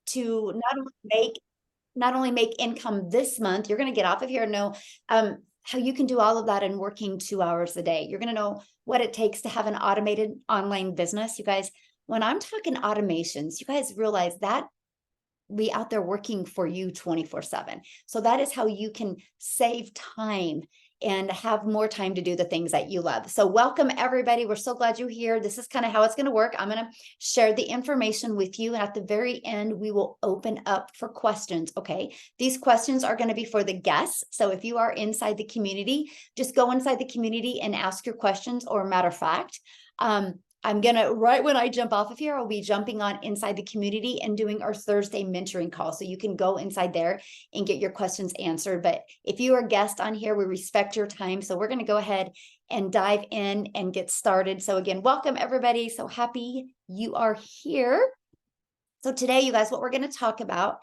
to not only make income this month, you're going to get off of here and know how you can do all of that in working 2 hours a day. You're going to know what it takes to have an automated online business. You guys, when I'm talking automations, you guys realize that we out there working for you 24/7. So that is how you can save time and have more time to do the things that you love. So welcome everybody. We're so glad you're here. This is kind of how it's going to work. I'm going to share the information with you. And at the very end, we will open up for questions. Okay. These questions are going to be for the guests. So if you are inside the community, just go inside the community and ask your questions, or matter of fact, I'm going to, right when I jump off of here, I'll be jumping on inside the community and doing our Thursday mentoring call. So you can go inside there and get your questions answered. But if you are a guest on here, we respect your time. So we're going to go ahead and dive in and get started. So again, welcome everybody. So happy you are here. So today, you guys, what we're going to talk about,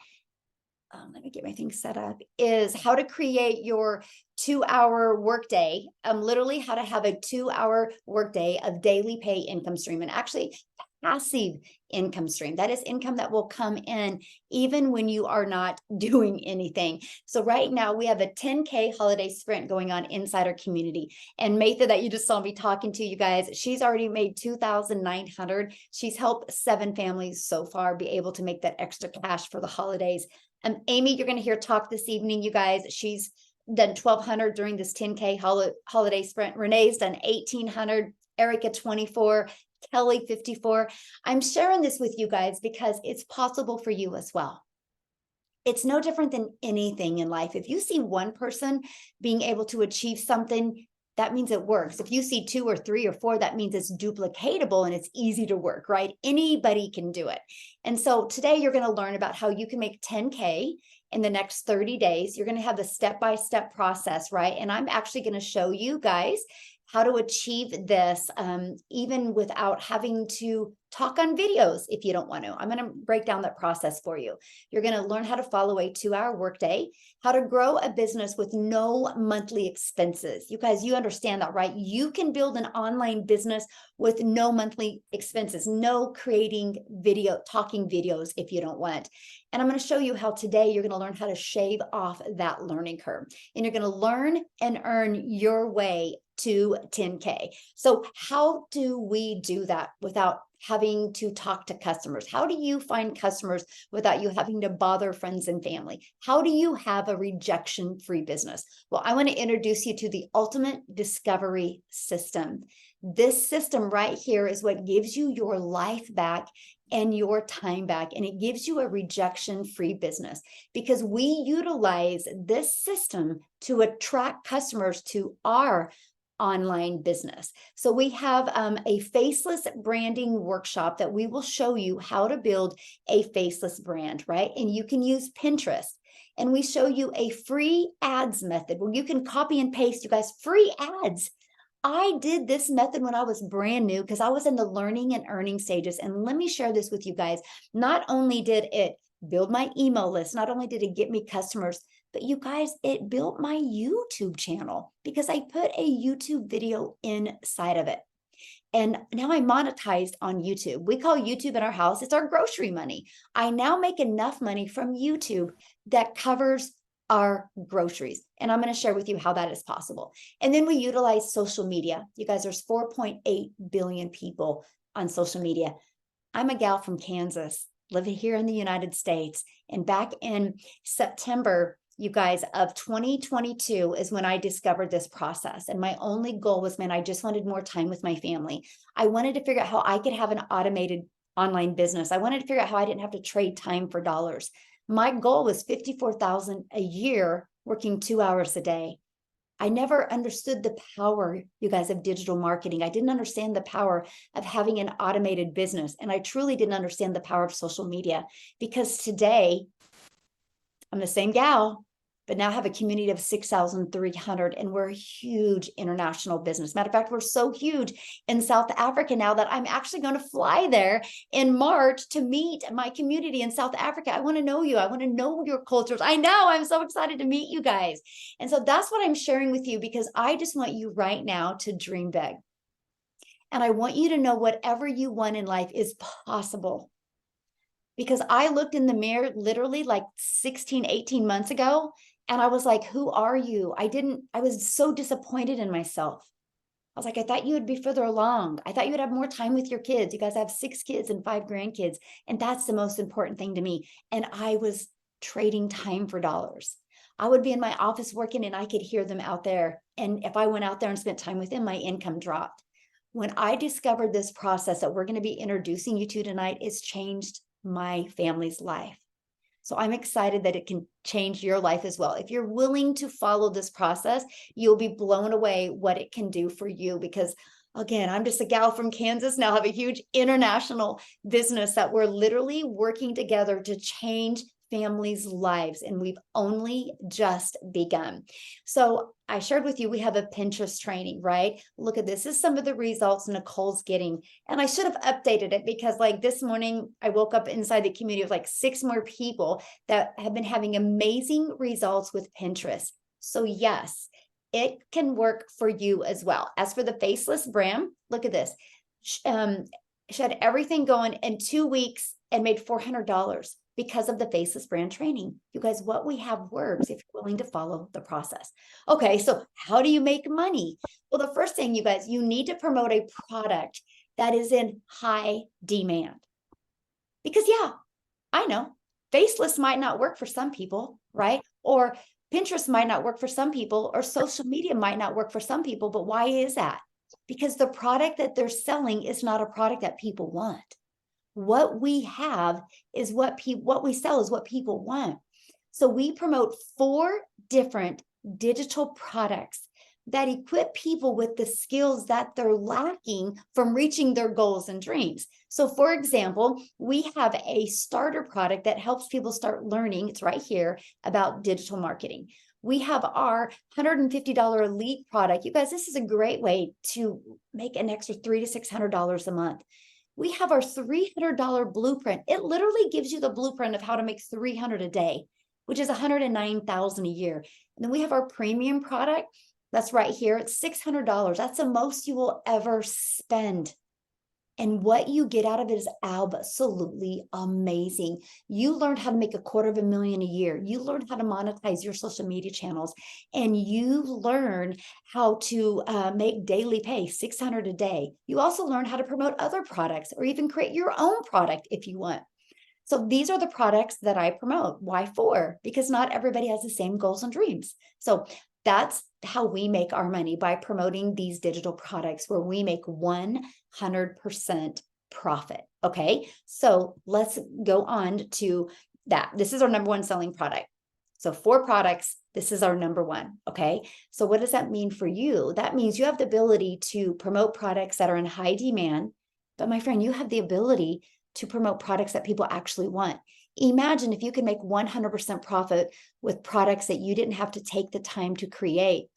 let me get my thing set up, is how to create your 2-hour workday. Literally how to have a 2-hour workday of daily pay income stream, and actually passive income stream. That is income that will come in even when you are not doing anything. So right now we have a 10K holiday sprint going on inside our community. And Matha, that you just saw me talking to, you guys, she's already made 2,900. She's helped 7 families so far be able to make that extra cash for the holidays. Amy, you're going to hear talk this evening, you guys. She's done 1,200 during this 10K holiday sprint. Renee's done 1,800. Erica 24. Kelly 54. I'm sharing this with you guys because it's possible for you as well. It's no different than anything in life. If you see one person being able to achieve something, that means it works. If you see 2 or 3 or 4, that means it's duplicatable and it's easy to work, right? Anybody can do it. And so today you're going to learn about how you can make 10K in the next 30 days. You're going to have the step-by-step process, right? And I'm actually going to show you guys how to achieve this even without having to talk on videos if you don't want to. I'm going to break down that process for you. You're going to learn how to follow a 2-hour workday, how to grow a business with no monthly expenses. You guys, you understand that, right? You can build an online business with no monthly expenses, no creating talking videos if you don't want. And I'm going to show you how today you're going to learn how to shave off that learning curve. And you're going to learn and earn your way to 10K. So how do we do that without having to talk to customers? How do you find customers without you having to bother friends and family? How do you have a rejection-free business? Well, I want to introduce you to the ultimate discovery system. This system right here is what gives you your life back and your time back, and it gives you a rejection-free business because we utilize this system to attract customers to our online business. So we have a faceless branding workshop that we will show you how to build a faceless brand, right? And you can use Pinterest. And we show you a free ads method where you can copy and paste, you guys, free ads. I did this method when I was brand new because I was in the learning and earning stages. And let me share this with you guys. Not only did it build my email list, not only did it get me customers, but you guys, it built my YouTube channel because I put a YouTube video inside of it. And now I'm monetized on YouTube. We call YouTube in our house, it's our grocery money. I now make enough money from YouTube that covers our groceries. And I'm going to share with you how that is possible. And then we utilize social media. You guys, there's 4.8 billion people on social media. I'm a gal from Kansas, living here in the United States. And back in September, you guys, of 2022 is when I discovered this process. And my only goal was, man, I just wanted more time with my family. I wanted to figure out how I could have an automated online business. I wanted to figure out how I didn't have to trade time for dollars. My goal was $54,000 a year working 2 hours a day. I never understood the power, you guys, of digital marketing. I didn't understand the power of having an automated business. And I truly didn't understand the power of social media because today I'm the same gal, but now have a community of 6,300 and we're a huge international business. Matter of fact, we're so huge in South Africa now that I'm actually going to fly there in March to meet my community in South Africa. I want to know you. I want to know your cultures. I know, I'm so excited to meet you guys. And so that's what I'm sharing with you because I just want you right now to dream big. And I want you to know whatever you want in life is possible. because I looked in the mirror literally like 16, 18 months ago, and I was like, who are you? I was so disappointed in myself. I was like, I thought you would be further along. I thought you would have more time with your kids. You guys have 6 kids and 5 grandkids. And that's the most important thing to me. And I was trading time for dollars. I would be in my office working and I could hear them out there. And if I went out there and spent time with them, my income dropped. When I discovered this process that we're going to be introducing you to tonight, it's changed my family's life. So I'm excited that it can change your life as well. If you're willing to follow this process, you'll be blown away what it can do for you, because again, I'm just a gal from Kansas now, have a huge international business that we're literally working together to change families' lives, and we've only just begun. So I shared with you, we have a Pinterest training, right? Look at this. This is some of the results Nicole's getting. And I should have updated it because like this morning, I woke up inside the community of like 6 more people that have been having amazing results with Pinterest. So yes, it can work for you as well. As for the faceless brand, look at this. She had everything going in 2 weeks and made $400 because of the faceless brand training. You guys, what we have works if you're willing to follow the process. Okay, so how do you make money? Well, the first thing, you guys, you need to promote a product that is in high demand. Because yeah, I know faceless might not work for some people, right? Or Pinterest might not work for some people, or social media might not work for some people. But why is that? Because the product that they're selling is not a product that people want. What we have is what we sell is what people want. So we promote 4 different digital products that equip people with the skills that they're lacking from reaching their goals and dreams. So for example, we have a starter product that helps people start learning, it's right here, about digital marketing. We have our $150 elite product. You guys, this is a great way to make an extra $300 to $600 a month. We have our $300 blueprint. It literally gives you the blueprint of how to make $300 a day, which is $109,000 a year. And then we have our premium product. That's right here. It's $600. That's the most you will ever spend. And what you get out of it is absolutely amazing. You learned how to make $250,000 a year. You learned how to monetize your social media channels, and you learn how to make daily pay, $600 a day. You also learn how to promote other products or even create your own product if you want. So these are the products that I promote. Why 4? Because not everybody has the same goals and dreams. So that's how we make our money, by promoting these digital products where we make 100% profit. Okay, so let's go on to that. This is our number 1 selling product. So 4 products, this is our number 1. Okay, so what does that mean for you? That means you have the ability to promote products that are in high demand, but my friend, you have the ability to promote products that people actually want. Imagine if you could make 100% profit with products that you didn't have to take the time to create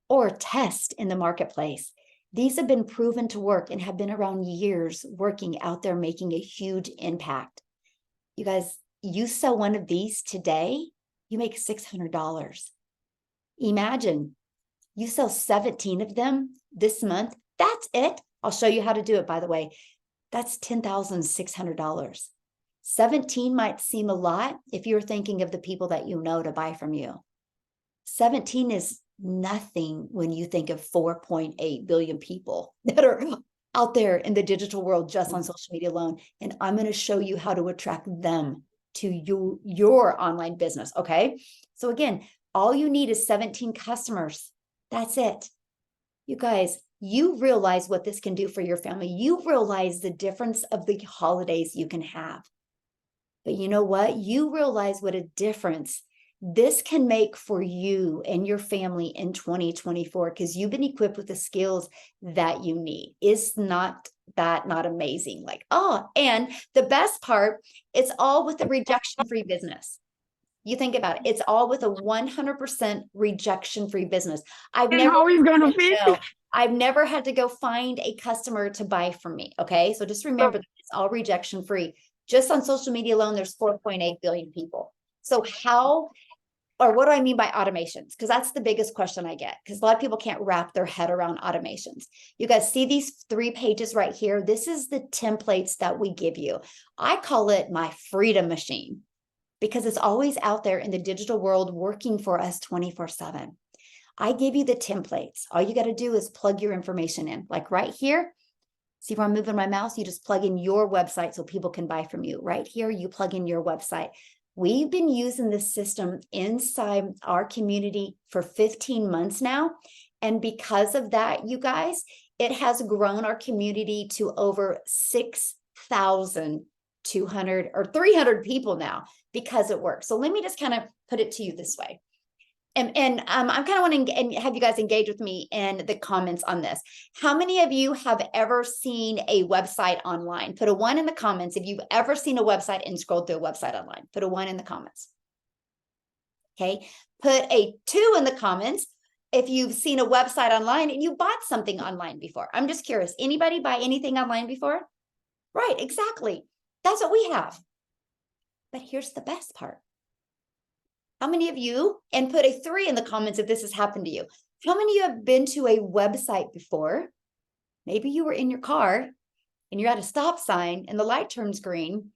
or test in the marketplace. These have been proven to work and have been around years, working out there, making a huge impact. You guys, you sell one of these today, you make $600. Imagine you sell 17 of them this month. That's it. I'll show you how to do it, by the way. That's $10,600. 17 might seem a lot if you're thinking of the people that you know to buy from you. 17 is nothing when you think of 4.8 billion people that are out there in the digital world just on social media alone. And I'm going to show you how to attract them to your online business. Okay. So again, all you need is 17 customers. That's it. You guys, you realize what this can do for your family. You realize the difference of the holidays you can have. But you know what? You realize what a difference this can make for you and your family in 2024, because you've been equipped with the skills that you need. Is not that not amazing? Like, oh, and the best part, it's all with a rejection-free business. You think about it, it's all with a 100% rejection-free business. I've never had to go find a customer to buy from me. Okay, so just remember that it's all rejection-free. Just on social media alone, there's 4.8 billion people. So how or what do I mean by automations? Because that's the biggest question I get, because a lot of people can't wrap their head around automations. You guys see these 3 pages right here? This is the templates that we give you. I call it my freedom machine because it's always out there in the digital world working for us 24/7. I give you the templates. All you got to do is plug your information in. Like right here, see where I'm moving my mouse? You just plug in your website so people can buy from you. Right here, you plug in your website. We've been using this system inside our community for 15 months now. And because of that, you guys, it has grown our community to over 6,200 or 300 people now because it works. So let me just kind of put it to you this way. And I kind of want to have you guys engage with me in the comments on this. How many of you have ever seen a website online? Put a 1 in the comments if you've ever seen a website and scrolled through a website online. Put a 1 in the comments. Okay. Put a 2 in the comments if you've seen a website online and you bought something online before. I'm just curious. Anybody buy anything online before? Right, exactly. That's what we have. But here's the best part. How many of you, and put a 3 in the comments if this has happened to you. How many of you have been to a website before? Maybe you were in your car and you're at a stop sign and the light turns green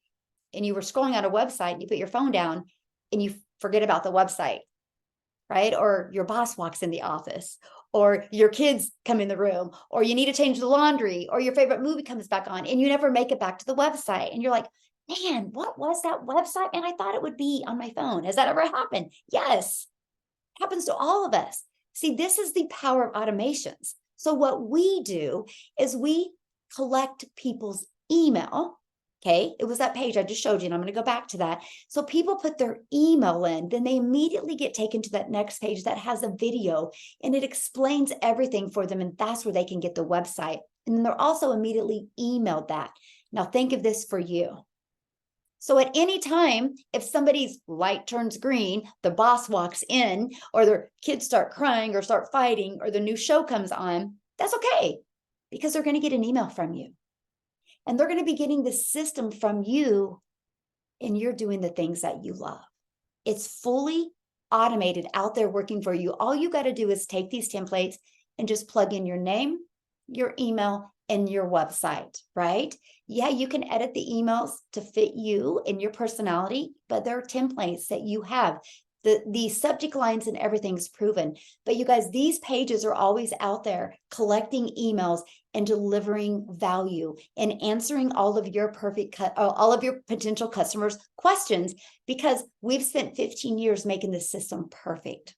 and you were scrolling on a website and you put your phone down and you forget about the website, right? Or your boss walks in the office, or your kids come in the room, or you need to change the laundry, or your favorite movie comes back on and you never make it back to the website. And you're like, man, what was that website? And I thought it would be on my phone. Has that ever happened? Yes, it happens to all of us. See, this is the power of automations. So what we do is we collect people's email. Okay, it was that page I just showed you, and I'm going to go back to that. So people put their email in, then they immediately get taken to that next page that has a video, and it explains everything for them, and that's where they can get the website. And then they're also immediately emailed that. Now think of this for you. So at any time, if somebody's light turns green, the boss walks in, or their kids start crying or start fighting, or the new show comes on, that's okay, because they're going to get an email from you. And they're going to be getting the system from you, and you're doing the things that you love. It's fully automated out there working for you. All you got to do is take these templates and just plug in your name, your email, and your website, right? Yeah, you can edit the emails to fit you and your personality, but there are templates that you have. The subject lines and everything's proven. But you guys, these pages are always out there collecting emails and delivering value and answering all of your all of your potential customers' questions, because we've spent 15 years making this system perfect.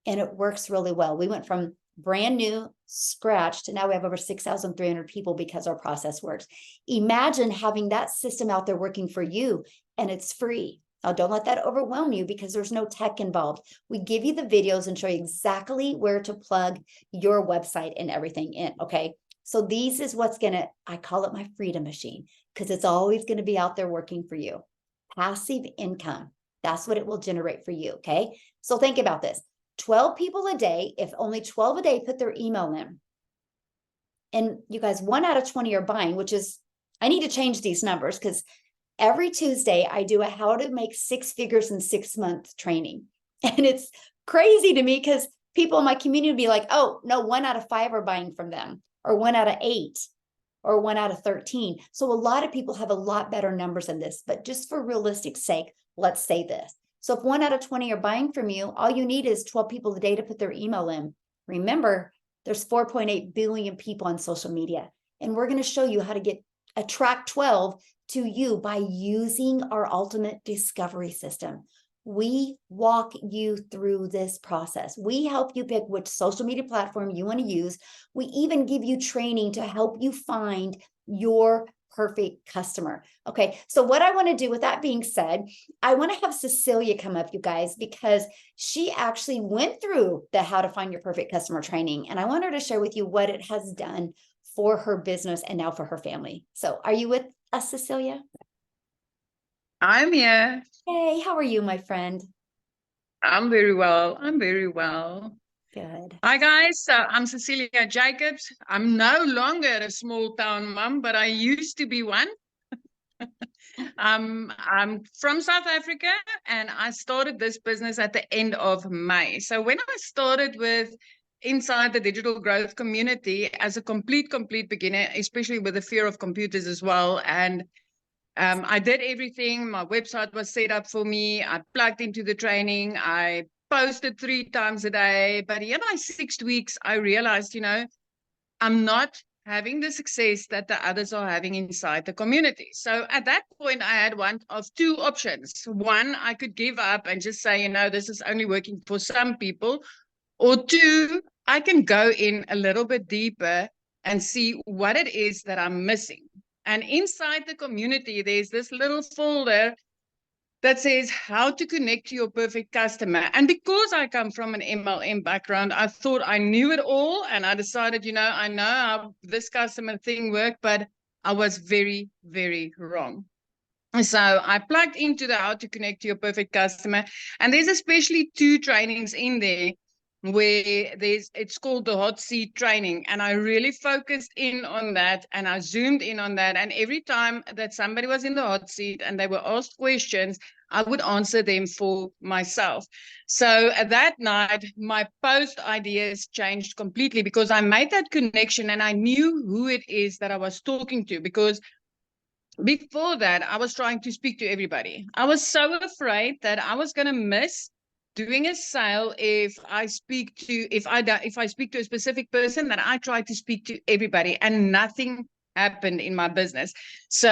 And it works really well. We went from brand new, scratch, to now we have over 6,300 people because our process works. Imagine having that system out there working for you, and it's free. Now, don't let that overwhelm you because there's no tech involved. We give you the videos and show you exactly where to plug your website and everything in, okay? So this is what's I call it my freedom machine, because it's always gonna be out there working for you. Passive income, that's what it will generate for you, okay? So think about this. 12 people a day, if only 12 a day put their email in, and you guys, 1 out of 20 are buying, which is, I need to change these numbers, because every Tuesday I do a how to make 6 figures in 6 months training. And it's crazy to me because people in my community be like, oh, no, 1 out of 5 are buying from them, or 1 out of 8, or 1 out of 13. So a lot of people have a lot better numbers than this, but just for realistic sake, let's say this. So if 1 out of 20 are buying from you, all you need is 12 people a day to put their email in. Remember, there's 4.8 billion people on social media, and we're going to show you how to attract 12 to you by using our ultimate discovery system. We walk you through this process. We help you pick which social media platform you want to use. We even give you training to help you find your perfect customer. Okay, so what I want to do with that being said, I want to have Cecilia come up, you guys, because she actually went through the how to find your perfect customer training, and I want her to share with you what it has done for her business and now for her family. So are you with us, Cecilia? I'm here. Hey, how are you, my friend? I'm very well. I'm very well. Good. Hi, guys. I'm Cecilia Jacobs. I'm no longer a small town mom, but I used to be one. I'm from South Africa, and I started this business at the end of May. So when I started with inside the digital growth community as a complete beginner, especially with the fear of computers as well, and I did everything. My website was set up for me. I plugged into the training. I posted 3 times a day. But here by 6 weeks, I realized, I'm not having the success that the others are having inside the community. So at that point, I had one of 2 options. One, I could give up and just say, this is only working for some people. Or 2, I can go in a little bit deeper and see what it is that I'm missing. And inside the community, there's this little folder that says how to connect to your perfect customer. And because I come from an MLM background, I thought I knew it all. And I decided, I know how this customer thing worked, but I was very, very wrong. So I plugged into the how to connect to your perfect customer. And there's especially 2 trainings in there where it's called the hot seat training. And I really focused in on that, and I zoomed in on that. And every time that somebody was in the hot seat and they were asked questions, I would answer them for myself. So that night, my post ideas changed completely because I made that connection and I knew who it is that I was talking to. Because before that, I was trying to speak to everybody. I was so afraid that I was going to miss doing a sale if I speak to a specific person, that I tried to speak to everybody, and nothing happened in my business. So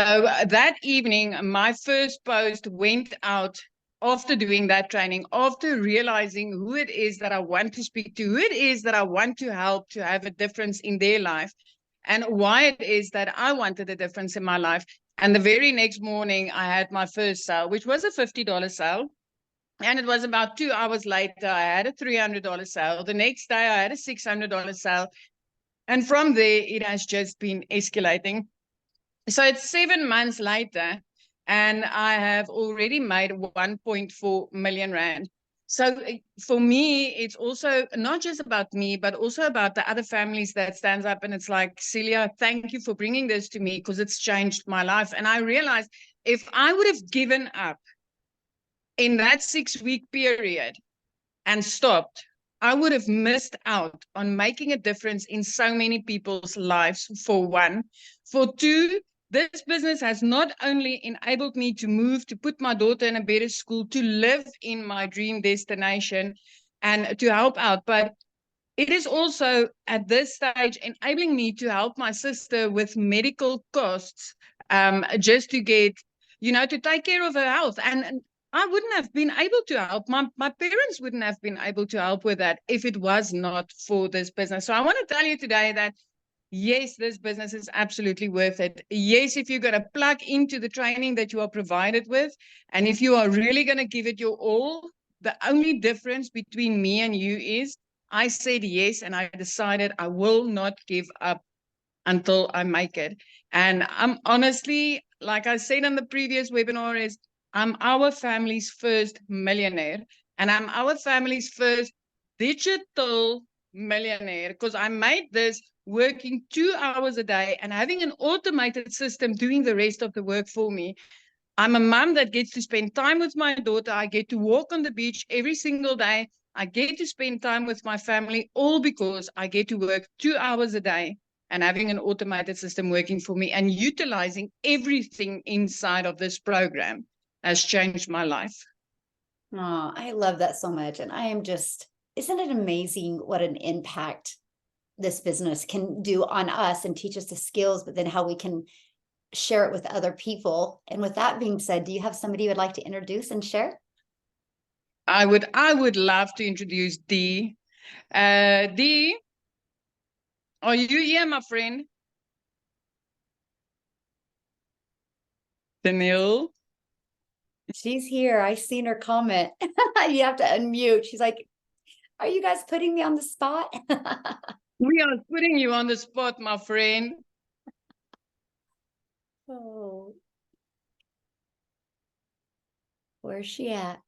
that evening, my first post went out after doing that training, after realizing who it is that I want to speak to, who it is that I want to help to have a difference in their life, and why it is that I wanted a difference in my life. And the very next morning, I had my first sale, which was a $50 sale. And it was about 2 hours later, I had a $300 sale. The next day, I had a $600 sale. And from there, it has just been escalating. So it's 7 months later, and I have already made 1.4 million rand. So for me, it's also not just about me, but also about the other families that stands up and it's like, Celia, thank you for bringing this to me because it's changed my life. And I realized if I would have given up in that 6-week period and stopped, I would have missed out on making a difference in so many people's lives, for one. For 2, this business has not only enabled me to move, to put my daughter in a better school, to live in my dream destination and to help out, but it is also at this stage enabling me to help my sister with medical costs, just to get, to take care of her health. And I wouldn't have been able to help. My parents wouldn't have been able to help with that if it was not for this business. So I want to tell you today that yes, this business is absolutely worth it. Yes, if you're going to plug into the training that you are provided with, and if you are really going to give it your all, the only difference between me and you is I said yes, and I decided I will not give up until I make it. And I'm honestly, like I said in the previous webinar, is I'm our family's first millionaire, and I'm our family's first digital millionaire because I made this working 2 hours a day and having an automated system doing the rest of the work for me. I'm a mom that gets to spend time with my daughter. I get to walk on the beach every single day. I get to spend time with my family, all because I get to work 2 hours a day and having an automated system working for me, and utilizing everything inside of this program has changed my life. Oh, I love that so much. And I am just, isn't it amazing what an impact this business can do on us and teach us the skills, but then how we can share it with other people. And with that being said, do you have somebody you would like to introduce and share? I would love to introduce Dee. Dee, are you here, my friend? Danielle? She's here. I seen her comment. You have to unmute. She's like, are you guys putting me on the spot? We are putting you on the spot, my friend. Oh, where's she at?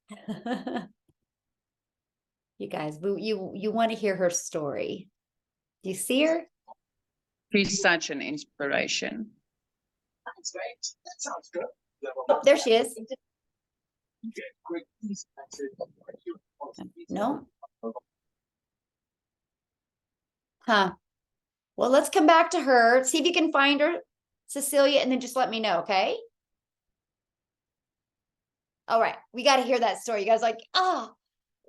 You guys, you want to hear her story. Do you see her? She's such an inspiration. That's great. That sounds good. Oh, there she is. No. Huh. Well, let's come back to her. See if you can find her, Cecilia, and then just let me know, okay? All right. We got to hear that story. You guys like,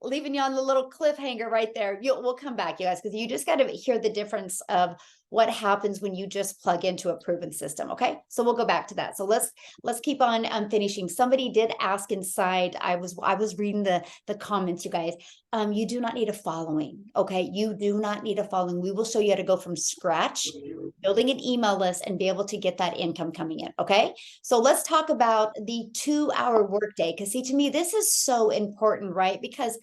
leaving you on the little cliffhanger right there. We'll come back, you guys, because you just got to hear the difference of what happens when you just plug into a proven system. Okay, so we'll go back to that. So let's keep on finishing. Somebody did ask inside. I was reading the comments, you guys. You do not need a following. Okay, you do not need a following. We will show you how to go from scratch, building an email list, and be able to get that income coming in. Okay, so let's talk about the 2-hour workday. Because see, to me, this is so important, right? Because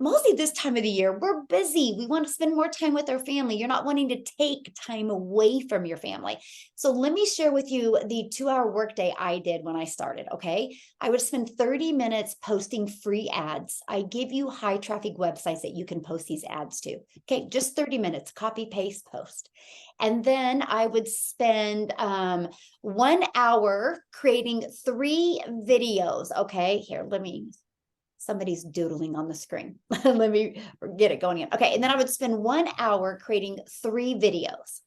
mostly this time of the year, we're busy. We want to spend more time with our family. You're not wanting to take time away from your family. So let me share with you the 2-hour workday I did when I started. Okay. I would spend 30 minutes posting free ads. I give you high traffic websites that you can post these ads to. Okay. Just 30 minutes, copy, paste, post. And then I would spend 1 hour creating 3 videos. Okay. Here, somebody's doodling on the screen. Let me get it going again. Okay. And then I would spend 1 hour creating 3 videos.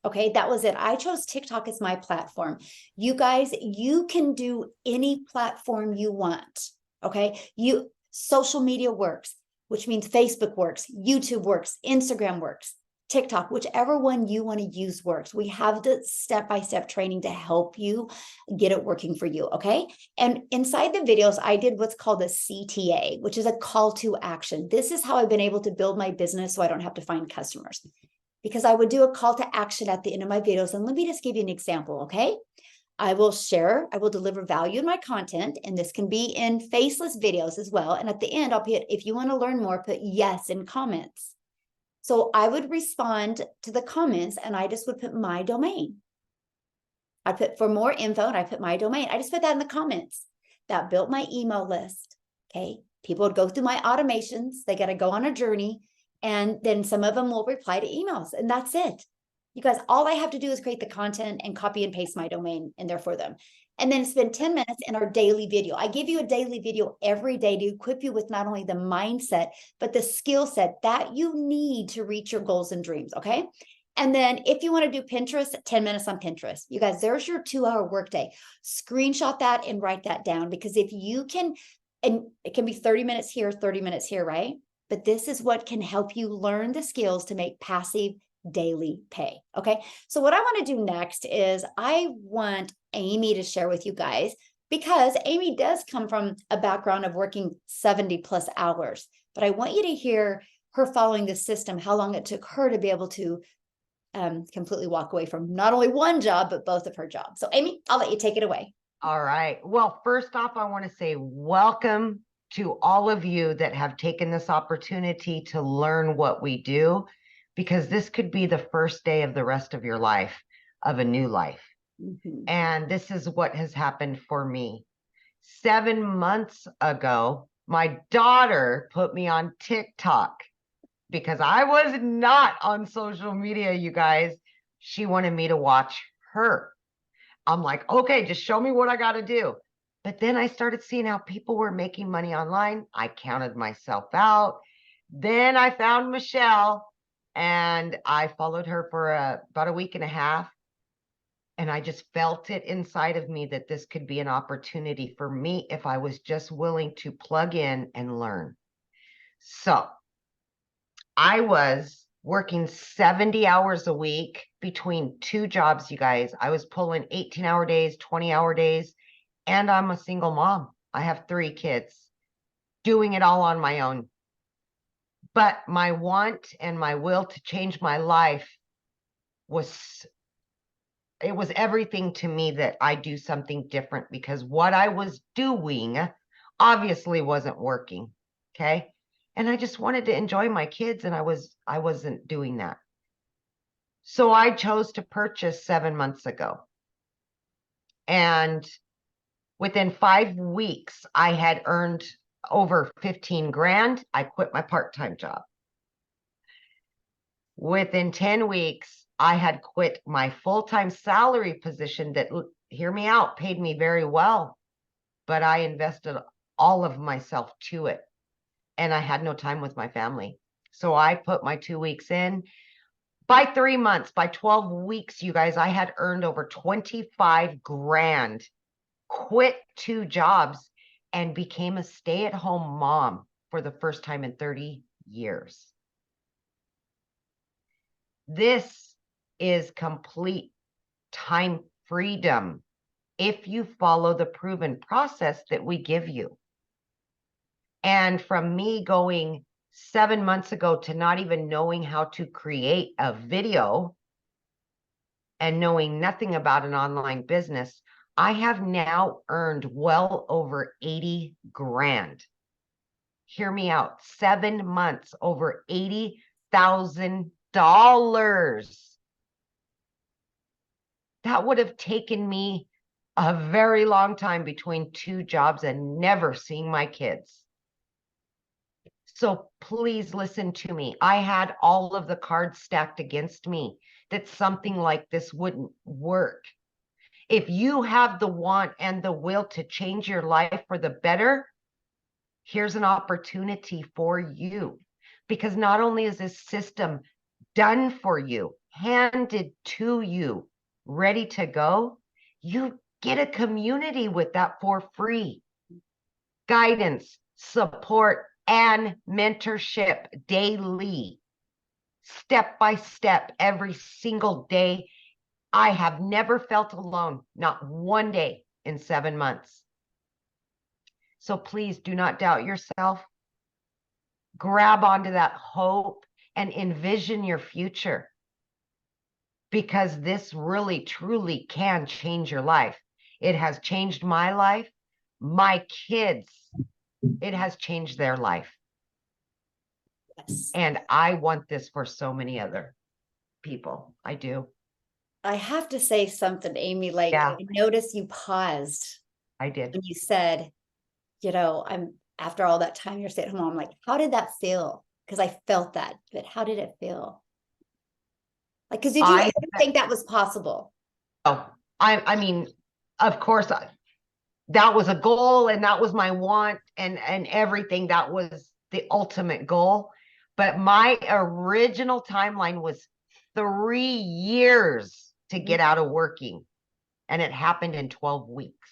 Okay. That was it. I chose TikTok as my platform. You guys, you can do any platform you want. Okay. Social media works, which means Facebook works, YouTube works, Instagram works, TikTok, whichever one you want to use works. We have the step-by-step training to help you get it working for you. Okay. And inside the videos, I did what's called a CTA, which is a call to action. This is how I've been able to build my business so I don't have to find customers, because I would do a call to action at the end of my videos. And let me just give you an example. Okay. I will deliver value in my content, and this can be in faceless videos as well. And at the end, I'll put, if you want to learn more, put yes in comments. So I would respond to the comments and I just would put my domain. I put for more info and I put my domain. I just put that in the comments. That built my email list. Okay. People would go through my automations. They got to go on a journey. And then some of them will reply to emails. And that's it. You guys, all I have to do is create the content and copy and paste my domain in there for them. And then spend 10 minutes in our daily video. I give you a daily video every day to equip you with not only the mindset, but the skill set that you need to reach your goals and dreams. Okay. And then if you want to do Pinterest, 10 minutes on Pinterest. You guys, there's your 2-hour workday. Screenshot that and write that down, because if you can, and it can be 30 minutes here, 30 minutes here, right? But this is what can help you learn the skills to make passive daily pay. Okay. So what I want to do next is I want Amy to share with you guys, because Amy does come from a background of working 70 plus hours, but I want you to hear her following the system, how long it took her to be able to completely walk away from not only one job, but both of her jobs. So Amy, I'll let you take it away. All right. Well, first off, I want to say welcome to all of you that have taken this opportunity to learn what we do, because this could be the first day of the rest of your life, of a new life. Mm-hmm. And this is what has happened for me. 7 months ago, my daughter put me on TikTok because I was not on social media, you guys. She wanted me to watch her. I'm like, okay, just show me what I got to do. But then I started seeing how people were making money online. I counted myself out. Then I found Michelle and I followed her for about a week and a half. And I just felt it inside of me that this could be an opportunity for me if I was just willing to plug in and learn. So I was working 70 hours a week between 2 jobs, you guys. I was pulling 18-hour days, 20-hour days, and I'm a single mom. I have 3 kids, doing it all on my own. But my want and my will to change my life was everything to me, that I do something different, because what I was doing obviously wasn't working. Okay. And I just wanted to enjoy my kids, and I wasn't doing that. So I chose to purchase 7 months ago. And within 5 weeks, I had earned over 15 grand. I quit my part-time job. Within 10 weeks, I had quit my full-time salary position that, hear me out, paid me very well, but I invested all of myself to it. And I had no time with my family. So I put my 2 weeks in. By 3 months, by 12 weeks, you guys, I had earned over 25 grand, quit 2 jobs, and became a stay-at-home mom for the first time in 30 years. This is complete time freedom if you follow the proven process that we give you. And from me going 7 months ago to not even knowing how to create a video and knowing nothing about an online business, I have now earned well over 80 grand. Hear me out. 7 months, over $80,000. That would have taken me a very long time between 2 jobs and never seeing my kids. So please listen to me. I had all of the cards stacked against me that something like this wouldn't work. If you have the want and the will to change your life for the better, here's an opportunity for you. Because not only is this system done for you, handed to you, ready to go, you get a community with that for free. Guidance, support, and mentorship daily, step by step, every single day. I have never felt alone, not one day in 7 months. So please do not doubt yourself. Grab onto that hope and envision your future, because this really, truly can change your life. It has changed my life, my kids. It has changed their life. Yes. And I want this for so many other people. I do. I have to say something, Amy, like Yeah. I noticed you paused I did. when you said, after all that time you're staying at home, I'm like, how did that feel? Because I felt that, but how did it feel? Like, because did you ever think that was possible? Oh, I mean, of course, that was a goal and that was my want and everything. That was the ultimate goal. But my original timeline was 3 years to get out of working. And it happened in 12 weeks.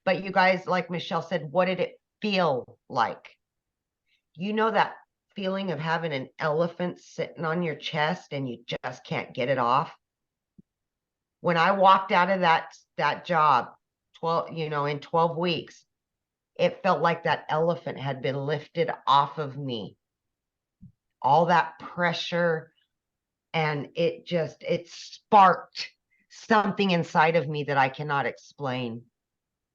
But you guys, like Michelle said, what did it feel like? You know that feeling of having an elephant sitting on your chest and you just can't get it off? When I walked out of that job, in 12 weeks, it felt like that elephant had been lifted off of me. All that pressure, and it sparked something inside of me that I cannot explain.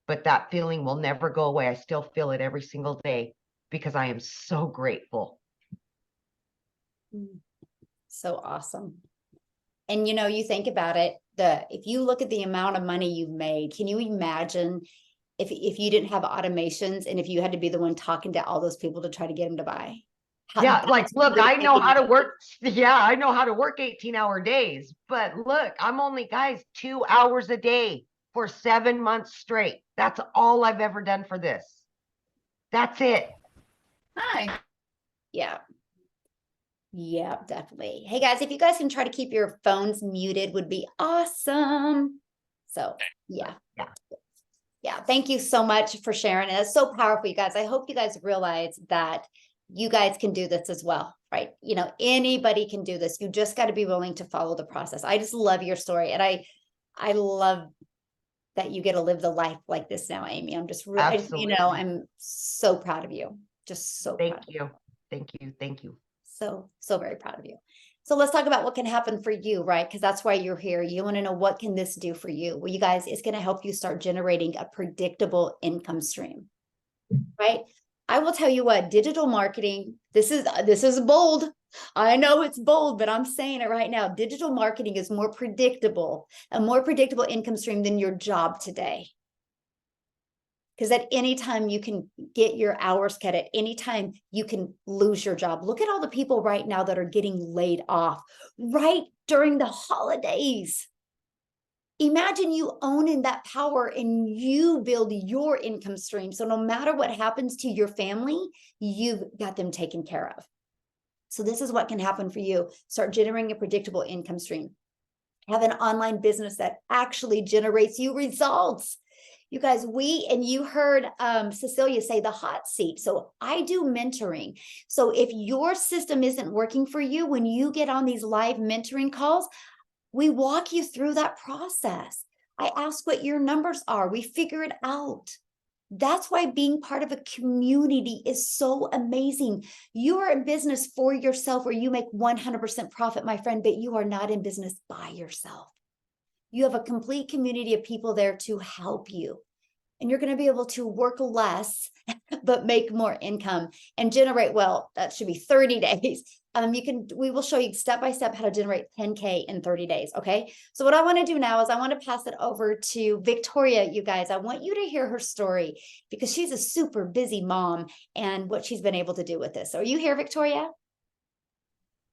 But that feeling will never go away. I still feel it every single day because I am so grateful. So awesome. And you think about it, if you look at the amount of money you've made, can you imagine if you didn't have automations and if you had to be the one talking to all those people to try to get them to buy? Yeah, like, look, I know how to work. Yeah, I know how to work 18-hour days. But look, I'm only, guys, 2 hours a day for 7 months straight. That's all I've ever done for this. That's it. Hi. Yeah. Yeah, definitely. Hey guys, if you guys can try to keep your phones muted would be awesome. So yeah. Thank you so much for sharing. And it's so powerful, you guys. I hope you guys realize that you guys can do this as well, right? Anybody can do this. You just got to be willing to follow the process. I just love your story. And I love that you get to live the life like this now, Amy. I'm just really, I'm so proud of you. Just so proud. Thank you. So very proud of you. So let's talk about what can happen for you, right? Because that's why you're here. You want to know, what can this do for you? Well, you guys, it's going to help you start generating a predictable income stream, right? I will tell you what, digital marketing, this is bold. I know it's bold, but I'm saying it right now. Digital marketing is a more predictable income stream than your job today. Because at any time you can get your hours cut, at any time you can lose your job. Look at all the people right now that are getting laid off right during the holidays. Imagine you owning that power and you build your income stream. So no matter what happens to your family, you've got them taken care of. So this is what can happen for you. Start generating a predictable income stream. Have an online business that actually generates you results. You guys, you heard Cecilia say the hot seat. So I do mentoring. So if your system isn't working for you, when you get on these live mentoring calls, we walk you through that process. I ask what your numbers are. We figure it out. That's why being part of a community is so amazing. You are in business for yourself where you make 100% profit, my friend, but you are not in business by yourself. You have a complete community of people there to help you. And you're going to be able to work less, but make more income and generate, well, that should be 30 days. We will show you step by step how to generate 10K in 30 days. Okay. So what I want to do now is I want to pass it over to Victoria, you guys. I want you to hear her story because she's a super busy mom and what she's been able to do with this. Are you here, Victoria?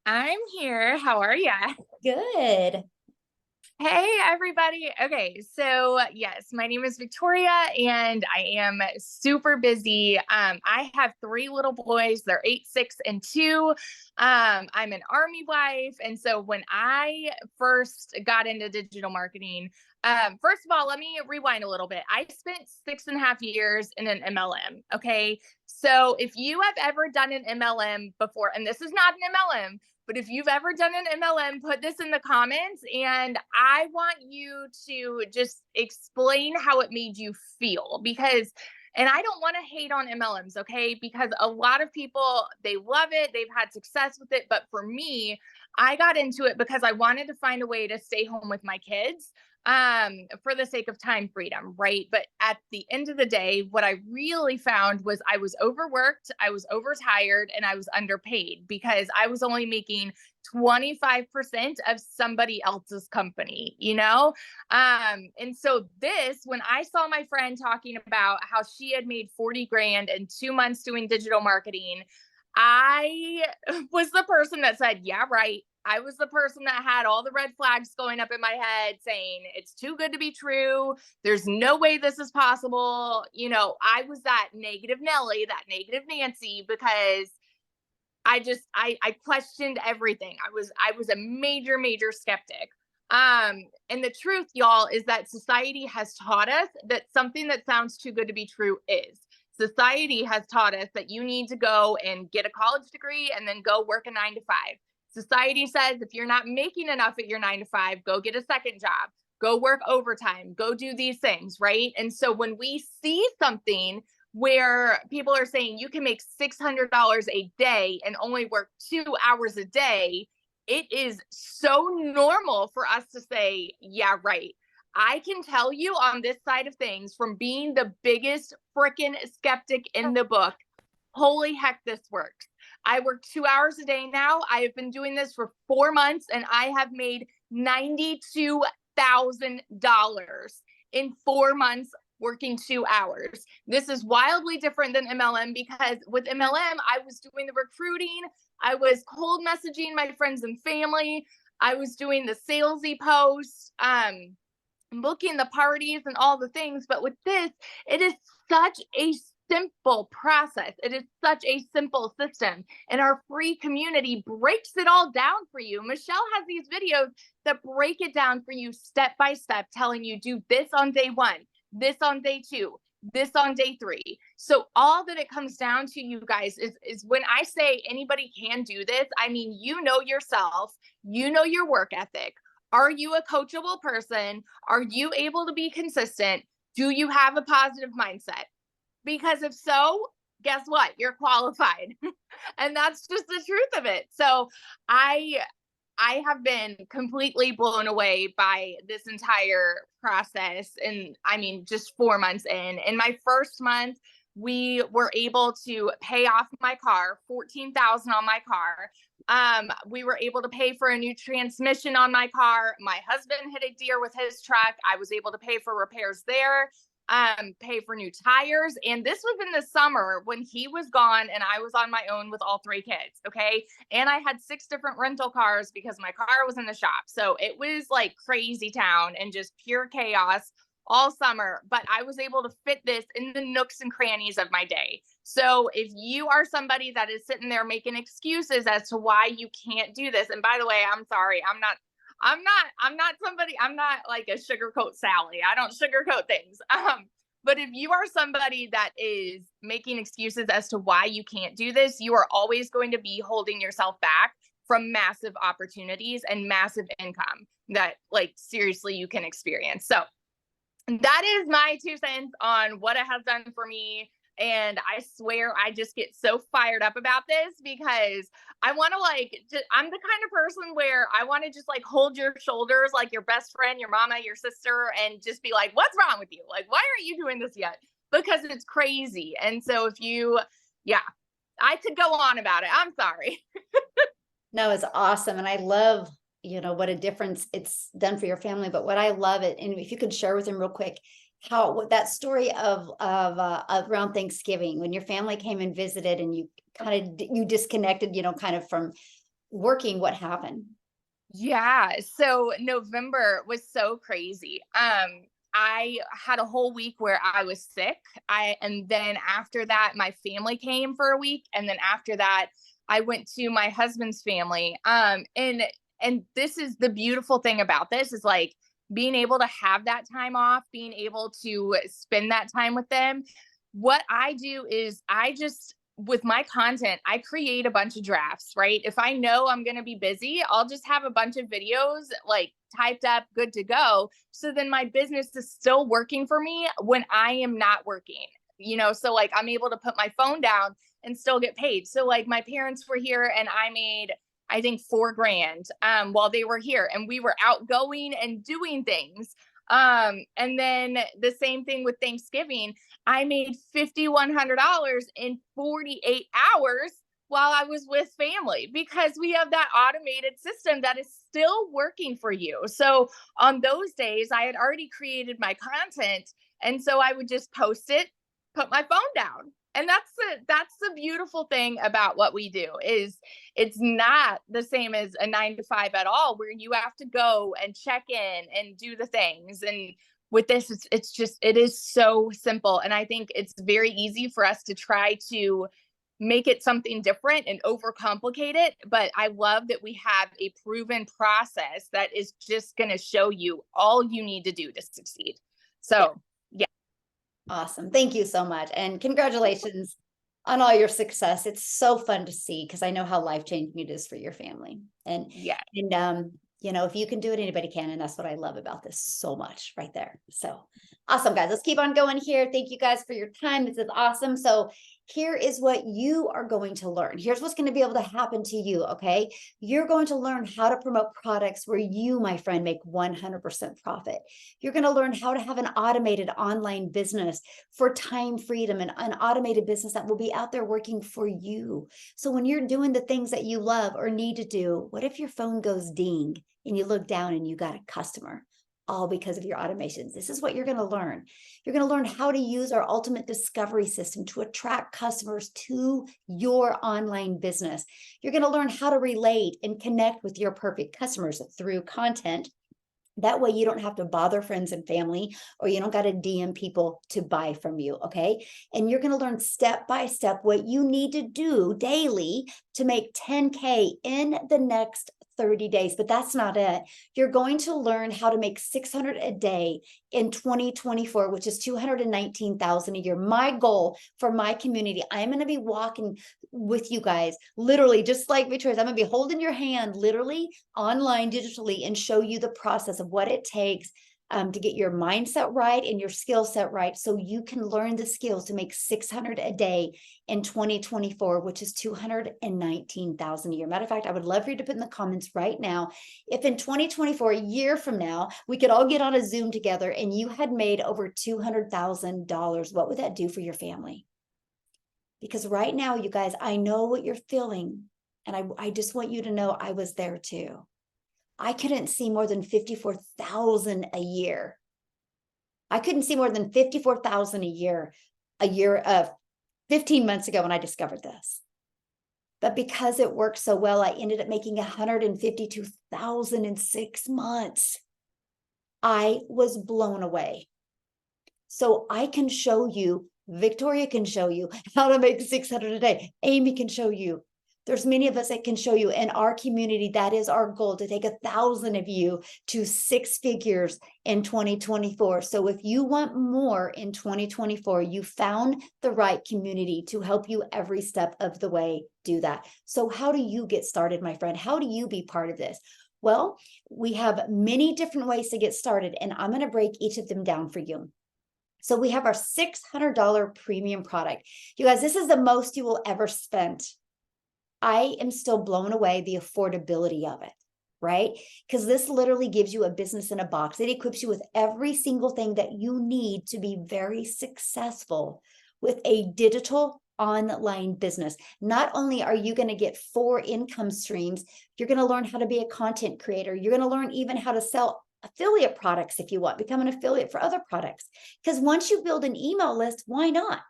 I'm here. How are ya? Good. Hey, everybody. Okay, so yes, my name is Victoria and I am super busy. I have 3 little boys. They're 8, 6, and 2. I'm an Army wife. And so when I first got into digital marketing, first of all, let me rewind a little bit. I spent 6.5 years in an MLM. Okay. So if you have ever done an MLM before, and this is not an MLM, but if you've ever done an MLM, put this in the comments. And I want you to just explain how it made you feel because, and I don't want to hate on MLMs, okay? Because a lot of people, they love it. They've had success with it. But for me, I got into it because I wanted to find a way to stay home with my kids for the sake of time freedom, right? But at the end of the day, what I really found was I was overworked, I was overtired, and I was underpaid because I was only making 25% of somebody else's company, you know? And so when I saw my friend talking about how she had made 40 grand in 2 months doing digital marketing, I was the person that said, yeah, right. I was the person that had all the red flags going up in my head saying, it's too good to be true. There's no way this is possible. You know, I was that negative Nelly, that negative Nancy, because I questioned everything. I was a major, major skeptic. And the truth, y'all, is that society has taught us that something that sounds too good to be true is. Society has taught us that you need to go and get a college degree and then go work a 9 to 5. Society says if you're not making enough at your 9 to 5, go get a second job, go work overtime, go do these things, right? And so when we see something where people are saying you can make $600 a day and only work 2 hours a day, it is so normal for us to say, yeah, right. I can tell you on this side of things, from being the biggest freaking skeptic in the book, holy heck, this works. I work 2 hours a day now. I have been doing this for 4 months and I have made $92,000 in 4 months working 2 hours. This is wildly different than MLM because with MLM, I was doing the recruiting. I was cold messaging my friends and family. I was doing the salesy posts, booking the parties and all the things. But with this, it is such a simple process. It is such a simple system. And our free community breaks it all down for you. Michelle has these videos that break it down for you step by step, telling you do this on day 1, this on day 2, this on day 3. So all that it comes down to, you guys, is when I say anybody can do this, I mean, you know yourself, you know your work ethic. Are you a coachable person? Are you able to be consistent? Do you have a positive mindset? Because if so, guess what? You're qualified. And that's just the truth of it. So I have been completely blown away by this entire process. And I mean, just 4 months in my first month, we were able to pay off my car, $14,000 on my car. We were able to pay for a new transmission on my car. My husband hit a deer with his truck. I was able to pay for repairs there. pay for new tires. And this was in the summer when he was gone and I was on my own with all 3 kids. Okay. And I had 6 different rental cars because my car was in the shop. So it was like crazy town and just pure chaos all summer, but I was able to fit this in the nooks and crannies of my day. So if you are somebody that is sitting there making excuses as to why you can't do this, and by the way, I'm sorry, I'm not like a sugarcoat Sally. I don't sugarcoat things. But if you are somebody that is making excuses as to why you can't do this, you are always going to be holding yourself back from massive opportunities and massive income that, like, seriously you can experience. So that is my 2 cents on what it has done for me. And I swear I just get so fired up about this because I want to I'm the kind of person where I want to just like hold your shoulders like your best friend, your mama, your sister, and just be like, what's wrong with you? Like, why aren't you doing this yet? Because it's crazy. And so I could go on about it. I'm sorry. No, it's awesome. And I love, what a difference it's done for your family. But what I love it, and if you could share with them real quick, what that story of around Thanksgiving when your family came and visited and you you disconnected, kind of from working, what happened? Yeah. So November was so crazy. I had a whole week where I was sick. And then after that, my family came for a week. And then after that, I went to my husband's family. And this is the beautiful thing about this is like being able to have that time off, being able to spend that time with them. What I do is with my content, I create a bunch of drafts, right? If I know I'm going to be busy, I'll just have a bunch of videos like typed up, good to go. So then my business is still working for me when I am not working, so like I'm able to put my phone down and still get paid. So like my parents were here and I made, I think, $4,000 while they were here and we were outgoing and doing things. And then the same thing with Thanksgiving, I made $5,100 in 48 hours while I was with family because we have that automated system that is still working for you. So on those days, I had already created my content. And so I would just post it, put my phone down. And that's the beautiful thing about what we do is it's not the same as a 9 to 5 at all, where you have to go and check in and do the things. And with this, it is so simple. And I think it's very easy for us to try to make it something different and overcomplicate it. But I love that we have a proven process that is just going to show you all you need to do to succeed. So Awesome. Thank you so much. And congratulations on all your success. It's so fun to see because I know how life-changing it is for your family. And if you can do it, anybody can. And that's what I love about this so much right there. So awesome, guys. Let's keep on going here. Thank you guys for your time. This is awesome. So here is what you are going to learn. Here's what's going to be able to happen to you. Okay. You're going to learn how to promote products where you, my friend, make 100% profit. You're going to learn how to have an automated online business for time freedom and an automated business that will be out there working for you. So when you're doing the things that you love or need to do, what if your phone goes ding and you look down and you got a customer? All because of your automations. This is what you're going to learn. You're going to learn how to use our ultimate discovery system to attract customers to your online business. You're going to learn how to relate and connect with your perfect customers through content. That way you don't have to bother friends and family, or you don't got to DM people to buy from you, okay? And you're going to learn step by step what you need to do daily to make 10K in the next 30 days, but that's not it. You're going to learn how to make 600 a day in 2024, which is 219,000 a year. My goal for my community, I'm going to be walking with you guys, literally, just like Victoria's. I'm going to be holding your hand, literally, online, digitally, and show you the process of what it takes to get your mindset right and your skill set right, so you can learn the skills to make 600 a day in 2024, which is 219,000 a year. Matter of fact, I would love for you to put in the comments right now, if in 2024, a year from now, we could all get on a Zoom together and you had made over $200,000, what would that do for your family? Because right now, you guys, I know what you're feeling, and I just want you to know I was there too. I couldn't see more than 54,000 a year. I couldn't see more than 54,000 a year 15 months ago when I discovered this. But because it worked so well, I ended up making 152,000 in 6 months. I was blown away. So I can show you, Victoria can show you how to make 600 a day. Amy can show you. There's many of us that can show you in our community. That is our goal, to take 1,000 of you to 6 figures in 2024. So if you want more in 2024, you found the right community to help you every step of the way do that. So how do you get started, my friend? How do you be part of this? Well, we have many different ways to get started, and I'm going to break each of them down for you. So we have our $600 premium product. You guys, this is the most you will ever spend. I am still blown away the affordability of it, right? Because this literally gives you a business in a box. It equips you with every single thing that you need to be very successful with a digital online business. Not only are you going to get 4 income streams, you're going to learn how to be a content creator. You're going to learn even how to sell affiliate products if you want, become an affiliate for other products. Because once you build an email list, why not?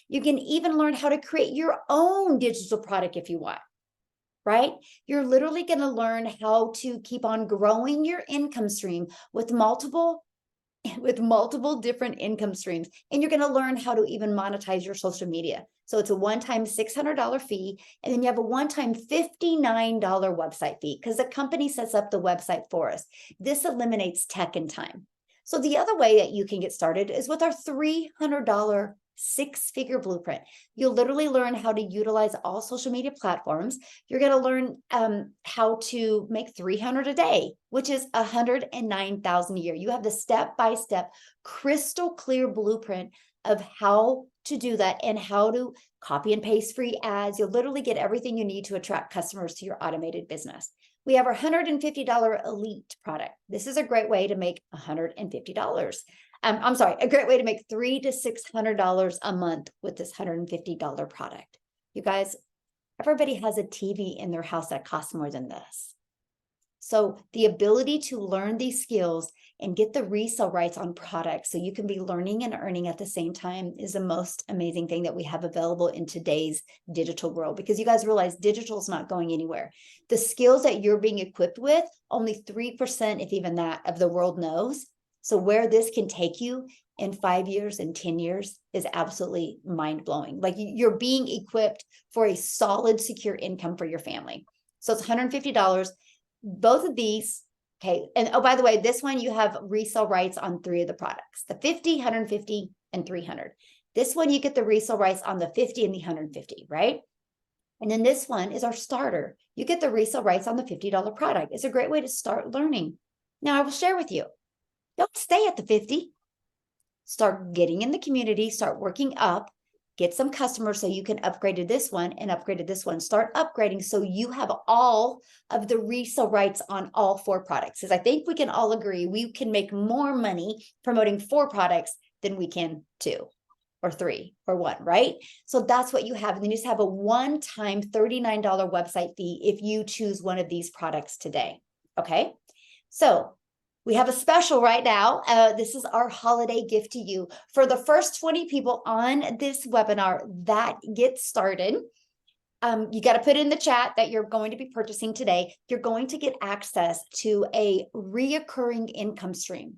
You can even learn how to create your own digital product if you want, right? You're literally going to learn how to keep on growing your income stream with multiple different income streams. And you're going to learn how to even monetize your social media. So it's a one-time $600 fee. And then you have a one-time $59 website fee because the company sets up the website for us. This eliminates tech and time. So the other way that you can get started is with our $300 6-figure blueprint. You'll literally learn how to utilize all social media platforms. You're going to learn how to make 300 a day, which is 109,000 a year. You have the step-by-step crystal clear blueprint of how to do that and how to copy and paste free ads. You'll literally get everything you need to attract customers to your automated business. We have our $150 elite product. This is a great way to make $150. I'm sorry, a great way to make $300 to $600 a month with this $150 product. You guys, everybody has a TV in their house that costs more than this. So the ability to learn these skills and get the resale rights on products so you can be learning and earning at the same time is the most amazing thing that we have available in today's digital world, because you guys realize digital is not going anywhere. The skills that you're being equipped with, only 3%, if even that, of the world knows. So where this can take you in 5 years and 10 years is absolutely mind-blowing. Like you're being equipped for a solid, secure income for your family. So it's $150. Both of these, okay. And oh, by the way, this one, you have resale rights on 3 of the products, the 50, 150, and 300. This one, you get the resale rights on the 50 and the 150, right? And then this one is our starter. You get the resale rights on the $50 product. It's a great way to start learning. Now I will share with you. Don't stay at the 50. Start getting in the community, start working up, get some customers so you can upgrade to this one and upgrade to this one. Start upgrading so you have all of the resale rights on all 4 products. Because I think we can all agree we can make more money promoting 4 products than we can 2 or 3 or 1, right? So that's what you have. And then you just have a one-time $39 website fee if you choose one of these products today. Okay, so we have a special right now. This is our holiday gift to you. For the first 20 people on this webinar that get started, you got to put in the chat that you're going to be purchasing today. You're going to get access to a reoccurring income stream.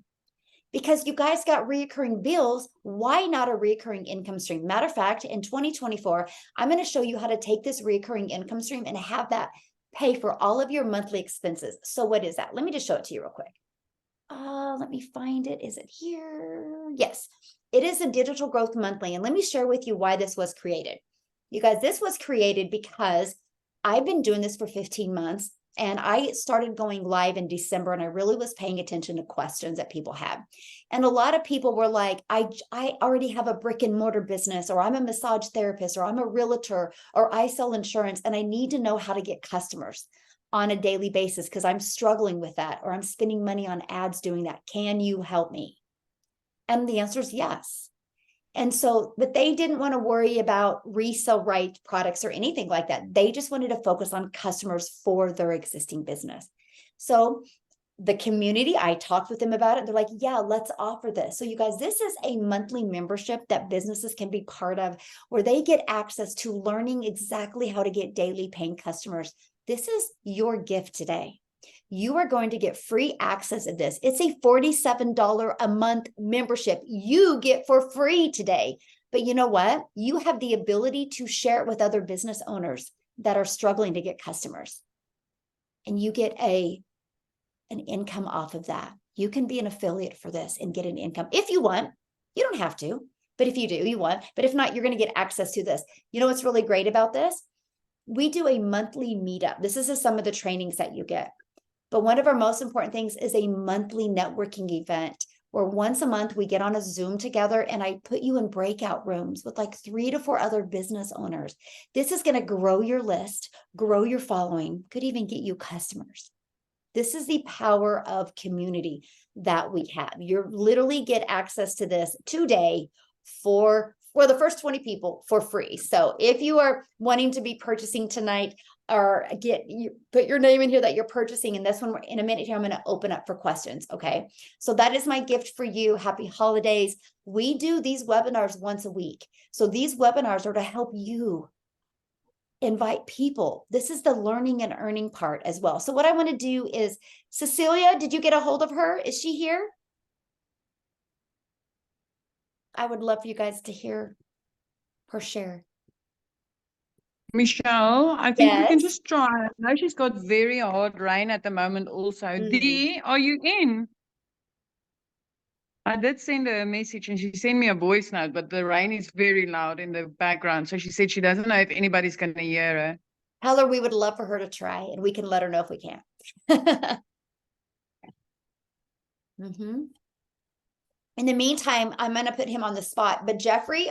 Because you guys got reoccurring bills, why not a reoccurring income stream? Matter of fact, in 2024, I'm going to show you how to take this reoccurring income stream and have that pay for all of your monthly expenses. So what is that? Let me just show it to you real quick. Let me find it. Is it here? Yes, it is a Digital Growth Monthly. And let me share with you why this was created. You guys, this was created because I've been doing this for 15 months and I started going live in December, and I really was paying attention to questions that people had. And a lot of people were like, I already have a brick and mortar business, or I'm a massage therapist, or I'm a realtor, or I sell insurance, and I need to know how to get customers on a daily basis because I'm struggling with that, or I'm spending money on ads doing that. Can you help me? And the answer is yes. And so, but they didn't want to worry about resale right products or anything like that. They just wanted to focus on customers for their existing business. So the community, I talked with them about it. They're like, yeah, let's offer this. So you guys, this is a monthly membership that businesses can be part of, where they get access to learning exactly how to get daily paying customers. This is your gift today. You are going to get free access to this. It's a $47 a month membership you get for free today. But you know what? You have the ability to share it with other business owners that are struggling to get customers. And you get an income off of that. You can be an affiliate for this and get an income if you want. You don't have to, but if you do, you want. But if not, you're going to get access to this. You know what's really great about this? We do a monthly meetup. This is some of the trainings that you get. But one of our most important things is a monthly networking event where once a month we get on a Zoom together and I put you in breakout rooms with like 3 to 4 other business owners. This is going to grow your list, grow your following, could even get you customers. This is the power of community that we have. You literally get access to this today for the first 20 people for free. So if you are wanting to be purchasing tonight, or put your name in here that you're purchasing, and this one in a minute here, I'm going to open up for questions. Okay. So that is my gift for you. Happy holidays. We do these webinars once a week. So these webinars are to help you invite people. This is the learning and earning part as well. So what I want to do is, Cecilia, did you get a hold of her? Is she here? I would love for you guys to hear her share. Michelle, I think we can Yes. just try. I know she's got very hard rain at the moment also. Dee, are you in? I did send her a message and she sent me a voice note, but the rain is very loud in the background. So she said she doesn't know if anybody's going to hear her. Tell her we would love for her to try, and we can let her know if we can. In the meantime, I'm going to put him on the spot. But Jeffrey,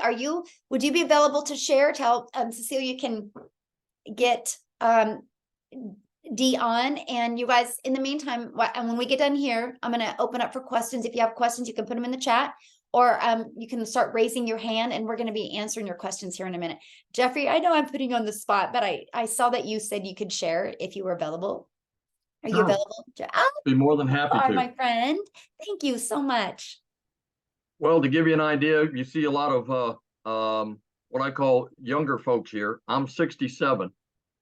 would you be available to share? Tell Cecilia can get Dee on. And you guys, in the meantime, and when we get done here, I'm going to open up for questions. If you have questions, you can put them in the chat, or you can start raising your hand, and we're going to be answering your questions here in a minute. Jeffrey, I know I'm putting you on the spot, but I saw that you said you could share if you were available. Are you available? Be more than happy Hi, to. my friend. Thank you so much. Well, to give you an idea, you see a lot of what I call younger folks here. I'm 67,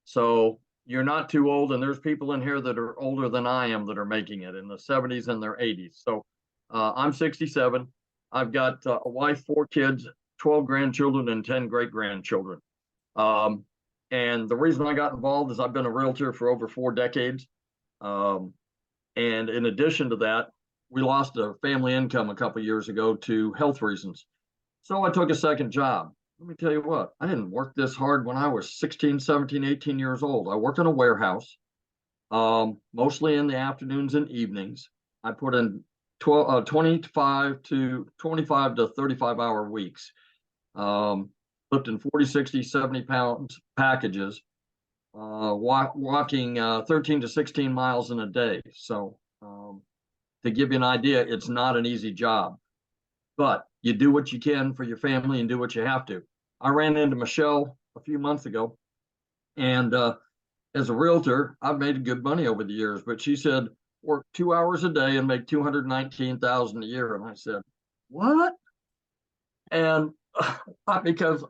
so you're not too old, and there's people in here that are older than I am that are making it in the 70s and their 80s. So I'm 67. I've got a wife, 4 kids, 12 grandchildren, and 10 great-grandchildren. And the reason I got involved is I've been a realtor for over 4 decades. And in addition to that, we lost a family income a couple of years ago to health reasons. So I took a second job. Let me tell you what, I didn't work this hard when I was 16, 17, 18 years old. I worked in a warehouse, mostly in the afternoons and evenings. I put in 25 to 35 hour weeks, lifting 40, 60, 70 pounds packages, walking 13 to 16 miles in a day. So to give you an idea, it's not an easy job, but you do what you can for your family and do what you have to. I ran into Michelle a few months ago, and as a realtor, I've made good money over the years, but she said, work 2 hours a day and make $219,000 a year. And I said, what? And because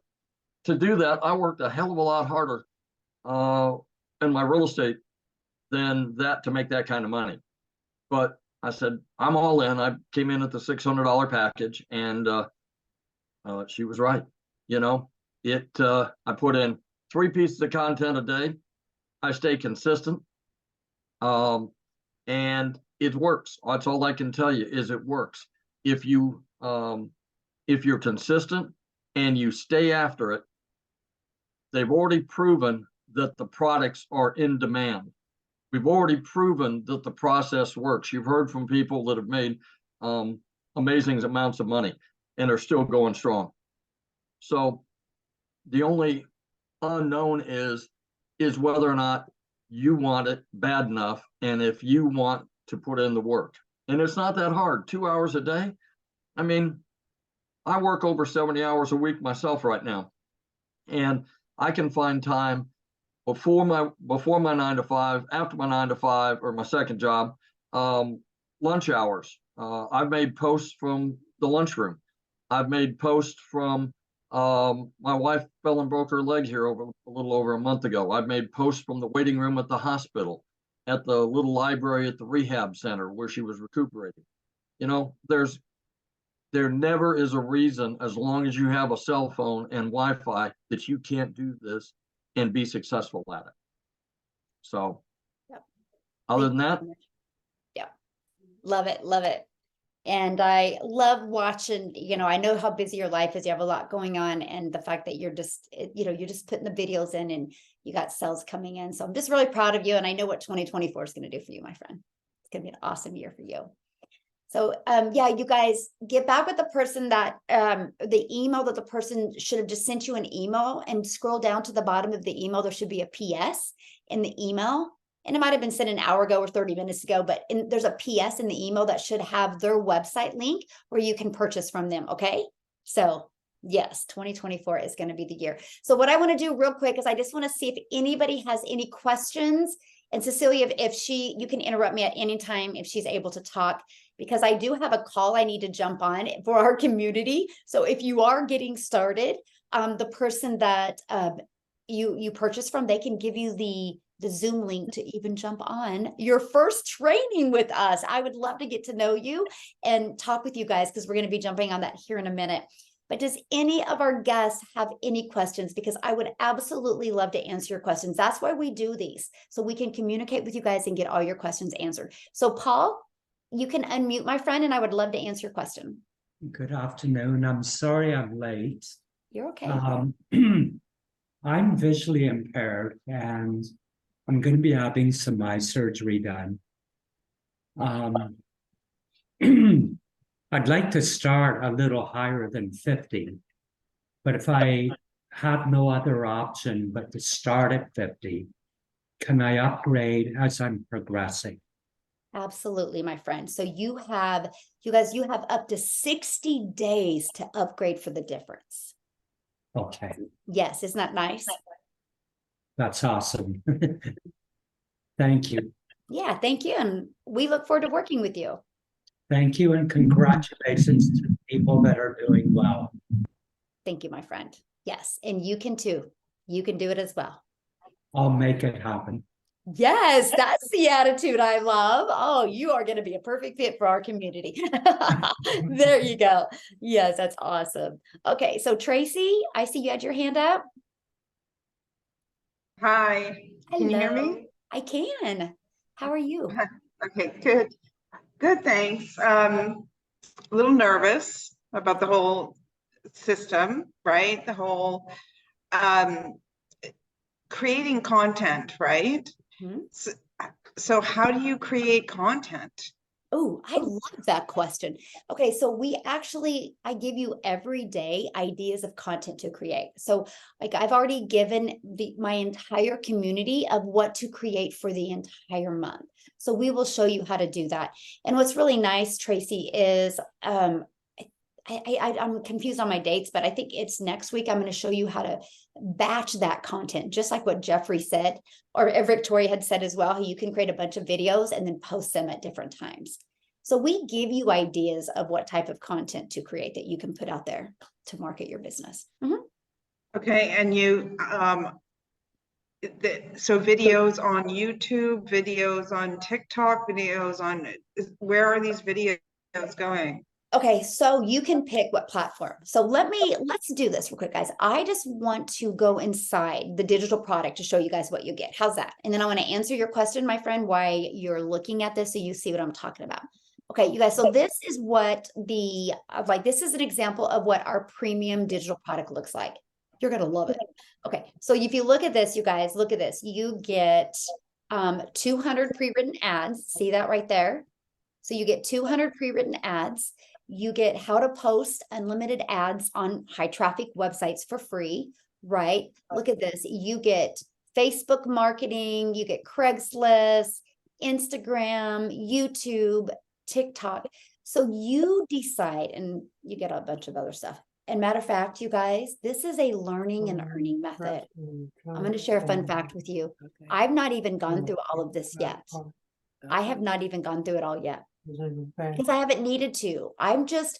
to do that, I worked a hell of a lot harder in my real estate than that to make that kind of money. But I said, I'm all in. I came in at the $600 package, and she was right. You know, I put in 3 pieces of content a day. I stay consistent. And it works. That's all I can tell you is it works. If you're consistent and you stay after it, they've already proven that the products are in demand. We've already proven that the process works. You've heard from people that have made amazing amounts of money and are still going strong. So the only unknown is whether or not you want it bad enough, and if you want to put in the work. And it's not that hard. 2 hours a day. I mean, I work over 70 hours a week myself right now, and I can find time before my 9 to 5, after my 9 to 5, or my second job, lunch hours. I've made posts from the lunchroom. I've made posts from, my wife fell and broke her leg here a little over a month ago. I've made posts from the waiting room at the hospital, at the little library at the rehab center where she was recuperating. You know, there never is a reason, as long as you have a cell phone and Wi-Fi, that you can't do this and be successful at it. So, Yep. other Thank than you that, so much. Yeah, love it, love it. And I love watching, you know, I know how busy your life is. You have a lot going on, and the fact that you're just, you know, you're just putting the videos in and you got sales coming in. So I'm just really proud of you. And I know what 2024 is going to do for you, my friend. It's going to be an awesome year for you. So, yeah, you guys get back with the person that, the email that the person should have just sent you an email, and scroll down to the bottom of the email. There should be a PS in the email. And it might have been sent an hour ago or 30 minutes ago, but there's a PS in the email that should have their website link where you can purchase from them. Okay. So yes, 2024 is going to be the year. So what I want to do real quick is I just want to see if anybody has any questions. And Cecilia, if you can interrupt me at any time if she's able to talk, because I do have a call I need to jump on for our community. So if you are getting started, the person that you purchase from, they can give you the Zoom link to even jump on your first training with us. I would love to get to know you and talk with you guys, because we're going to be jumping on that here in a minute. But does any of our guests have any questions? Because I would absolutely love to answer your questions. That's why we do these, so we can communicate with you guys and get all your questions answered. So Paul, you can unmute, my friend, and I would love to answer your question. Good afternoon. I'm sorry I'm late. You're okay. I'm visually impaired, and I'm going to be having some eye surgery done. I'd like to start a little higher than 50, but if I have no other option but to start at 50, can I upgrade as I'm progressing? Absolutely, my friend. So you have up to 60 days to upgrade for the difference. Okay, Yes, isn't that nice? that's awesome. Thank you. Yeah, thank you. And we look forward to working with you. Thank you, and congratulations to the people that are doing well. Thank you, my friend. Yes, and you can too. You can do it as well. I'll make it happen. Yes, that's the attitude I love. Oh, you are going to be a perfect fit for our community. There you go. Yes, that's awesome. Okay, so Tracy, I see you had your hand up. Hi, can you hear Hello. me? I can. How are you? Okay, good. Good, thanks. A little nervous about the whole system, right? The whole creating content, right? Mhm. So how do you create content? Oh, I love that question. Okay, so I give you every day ideas of content to create. So like I've already given my entire community of what to create for the entire month. So we will show you how to do that. And what's really nice, Tracy, is I'm confused on my dates, but I think it's next week. I'm going to show you how to batch that content, just like what Jeffrey said, or Victoria had said as well. You can create a bunch of videos and then post them at different times. So we give you ideas of what type of content to create that you can put out there to market your business. Mm-hmm. Okay, and so videos on YouTube, videos on TikTok, where are these videos going? Okay, so you can pick what platform. So let's do this real quick, guys. I just want to go inside the digital product to show you guys what you get. How's that? And then I want to answer your question, my friend, why you're looking at this so you see what I'm talking about. Okay, you guys, so this is what this is an example of what our premium digital product looks like. You're going to love it. Okay, so if you look at this, you guys, look at this. You get 200 pre-written ads. See that right there? So you get 200 pre-written ads. You get how to post unlimited ads on high traffic websites for free, right? Look at this. You get Facebook marketing, you get Craigslist, Instagram, YouTube, TikTok. So you decide, and you get a bunch of other stuff. And matter of fact, you guys, this is a learning and earning method. I'm going to share a fun fact with you. I've not even gone through all of this yet. I have not even gone through it all yet because I haven't needed to. I'm just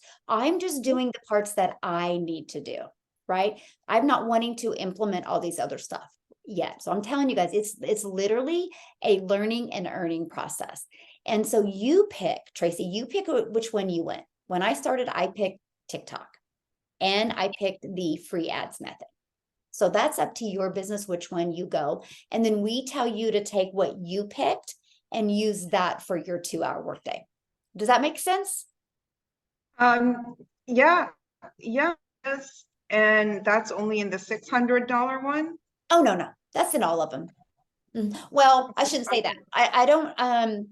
doing the parts that I need to do, right? I'm not wanting to implement all these other stuff yet. So I'm telling you guys, it's literally a learning and earning process. And so you pick, Tracy, you pick which one you went. When I started, I picked TikTok and I picked the free ads method. So that's up to your business, which one you go. And then we tell you to take what you picked and use that for your 2-hour workday. Does that make sense? Yeah, yes. And that's only in the $600 one? Oh, no, that's in all of them. Well, I shouldn't say that. I don't,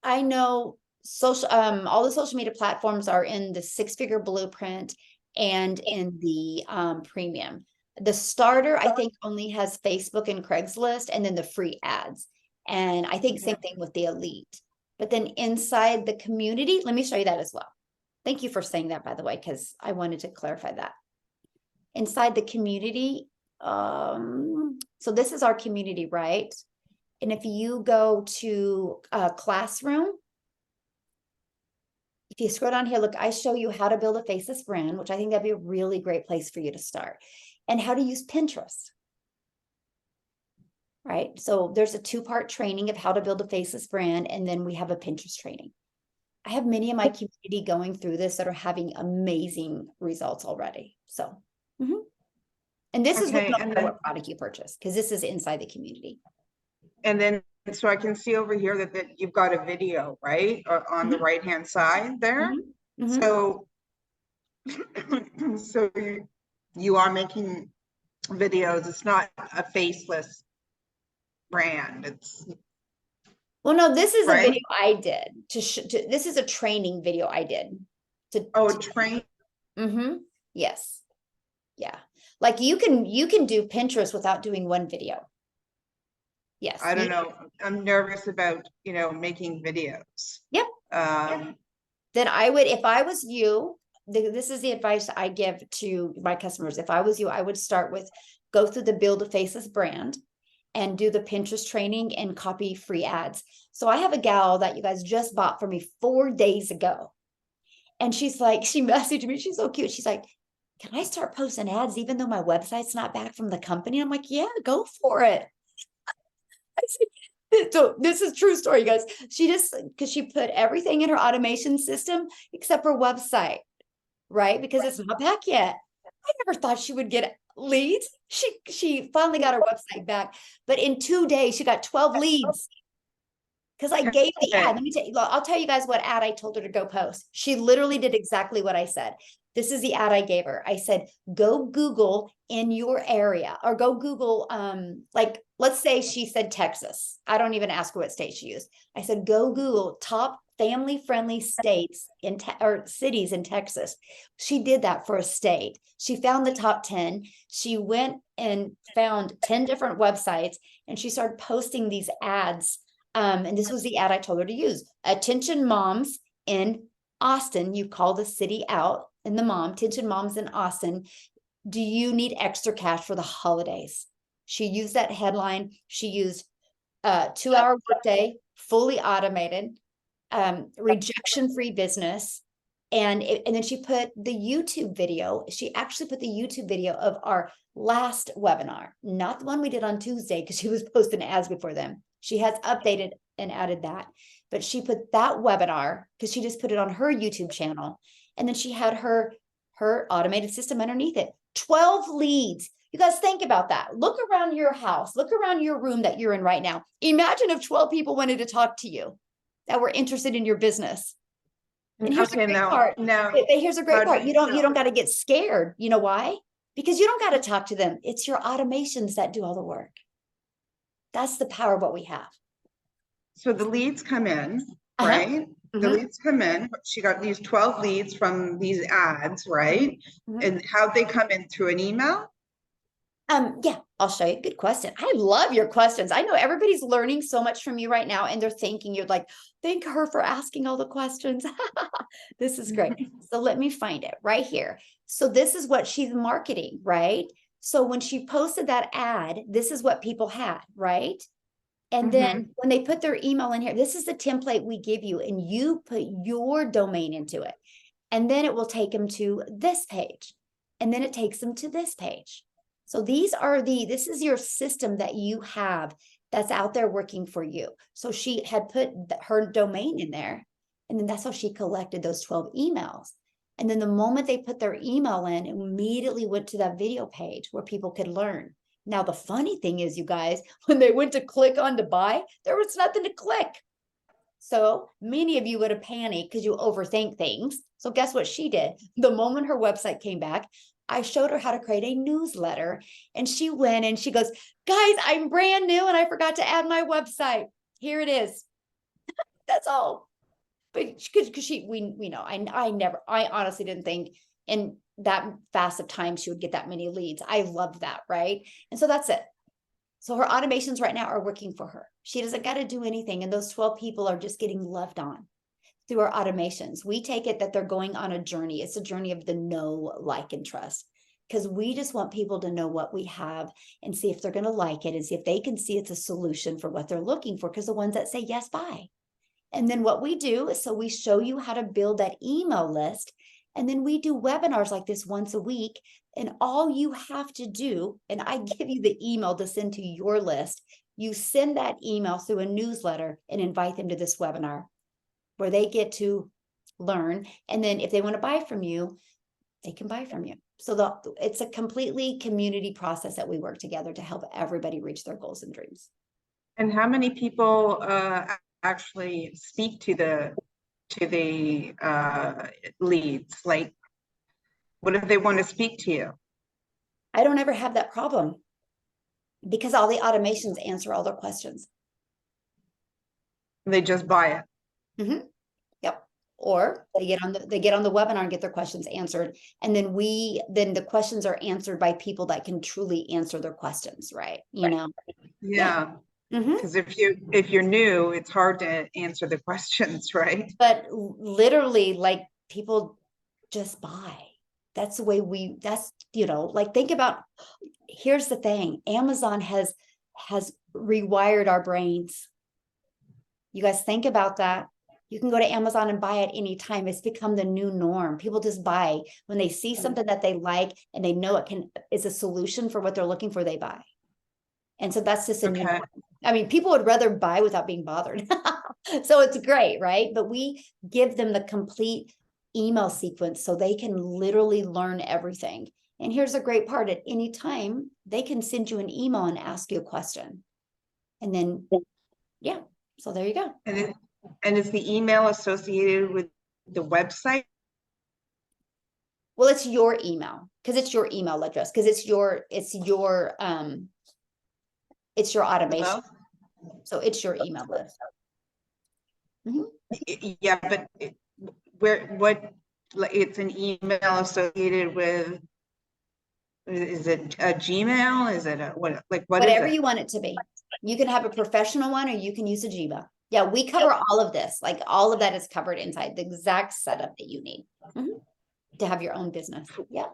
I know social, all the social media platforms are in the 6-figure blueprint and in the premium. The starter, I think, only has Facebook and Craigslist and then the free ads. And I think same thing with the elite. But then inside the community, let me show you that as well. Thank you for saying that, by the way, because I wanted to clarify that. Inside the community, so this is our community, right? And if you go to Classroom, if you scroll down here, look, I show you how to build a faceless brand, which I think that'd be a really great place for you to start, and how to use Pinterest. Right? So there's a 2-part training of how to build a faceless brand, and then we have a Pinterest training. I have many of my community going through this that are having amazing results already. So, and this is Okay, with no and matter then- what product you purchase, because this is inside the community. And then, so I can see over here that you've got a video, right? On the right-hand side there. So, so you are making videos. It's not a faceless brand. It's Well, no, this is a Right? video I did this is a training video I did to train. Yes. Yeah. Like you can do Pinterest without doing one video. Yes. I don't know. I'm nervous about, making videos. Yep. Then I would, if I was you, this is the advice I give to my customers. If I was you, I would start with go through the build a faceless brand and do the Pinterest training and copy free ads. So I have a gal that you guys just bought for me 4 days ago. And she's like, she messaged me, she's so cute. She's like, can I start posting ads even though my website's not back from the company? I'm like, yeah, go for it. I said, so this is true story, you guys. She just, because she put everything in her automation system except her website, right? Because it's not back yet. I never thought she would get leads. She finally got her website back, but in 2 days she got 12 leads. Because I gave the ad. Let me tell you, I'll tell you guys what ad I told her to go post. She literally did exactly what I said. This is the ad I gave her. I said, go Google in your area, or go Google, like, let's say she said Texas. I don't even ask her what state she used. I said, go Google top family-friendly states or cities in Texas. She did that for a state. She found the top 10. She went and found 10 different websites, and she started posting these ads. And this was the ad I told her to use. Attention moms in Austin. You call the city out and the mom, attention moms in Austin. Do you need extra cash for the holidays? She used that headline. She used 2-hour workday, fully automated, rejection-free business. And then she put the YouTube video. She actually put the YouTube video of our last webinar, not the one we did on Tuesday, because she was posting ads before them. She has updated and added that, but she put that webinar because she just put it on her YouTube channel. And then she had her automated system underneath it. 12 leads. You guys think about that. Look around your house, look around your room that you're in right now. Imagine if 12 people wanted to talk to you that were interested in your business. And here's the great part. Here's a great part. You don't got to get scared. You know why? Because you don't got to talk to them. It's your automations that do all the work. That's the power of what we have. So the leads come in, right? The leads come in. She got these 12 leads from these ads, right? And how'd they come in, through an email? Yeah, I'll show you. Good question. I love your questions. I know everybody's learning so much from you right now, and they're thinking you're like, thank her for asking all the questions. This is great. So let me find it right here. So this is what she's marketing, right? So when she posted that ad, this is what people had, right? And then when they put their email in here, this is the template we give you, and you put your domain into it. And then it will take them to this page. And then it takes them to this page. So this is your system that you have that's out there working for you. So she had put her domain in there, and then that's how she collected those 12 emails. And then the moment they put their email in, it immediately went to that video page where people could learn. Now, the funny thing is, you guys, when they went to click on to buy, there was nothing to click. So many of you would have panicked because you overthink things. So guess what she did? The moment her website came back, I showed her how to create a newsletter, and she went and she goes, guys, I'm brand new and I forgot to add my website. Here it is. That's all. But because we know, I honestly didn't think in that fast of time she would get that many leads. I loved that, right? And so that's it. So her automations right now are working for her. She doesn't got to do anything. And those 12 people are just getting loved on through our automations. We take it that they're going on a journey. It's a journey of the know, like, and trust. Because we just want people to know what we have and see if they're going to like it and see if they can see it's a solution for what they're looking for. Because the ones that say yes, buy. And then what we do is, so we show you how to build that email list. And then we do webinars like this once a week. And all you have to do, and I give you the email to send to your list, you send that email through a newsletter and invite them to this webinar where they get to learn. And then if they want to buy from you, they can buy from you. So it's a completely community process that we work together to help everybody reach their goals and dreams. And how many people actually speak to the leads? Like, what if they want to speak to you? I don't ever have that problem because all the automations answer all their questions. They just buy it. Yep. Or they get on the webinar and get their questions answered. And then the questions are answered by people that can truly answer their questions, right? You know? Yeah. Because if you're new, it's hard to answer the questions, right? But literally, like, people just buy. That's the way like, think about, here's the thing. Amazon has rewired our brains. You guys think about that. You can go to Amazon and buy at any time. It's become the new norm. People just buy when they see something that they like and they know is a solution for what they're looking for, they buy. And so that's just a new norm. I mean, people would rather buy without being bothered. So it's great, right? But we give them the complete email sequence so they can literally learn everything. And here's a great part: at any time, they can send you an email and ask you a question. And then, yeah, so there you go. And is the email associated with the website? Well, it's your email, because it's your email address, because it's your automation. So it's your email list. Yeah, but it's an email associated with, is it a Gmail? Is it Whatever you want it to be. You can have a professional one or you can use a Gmail. Yeah, we cover all of this. Like, all of that is covered inside the exact setup that you need to have your own business. Yeah.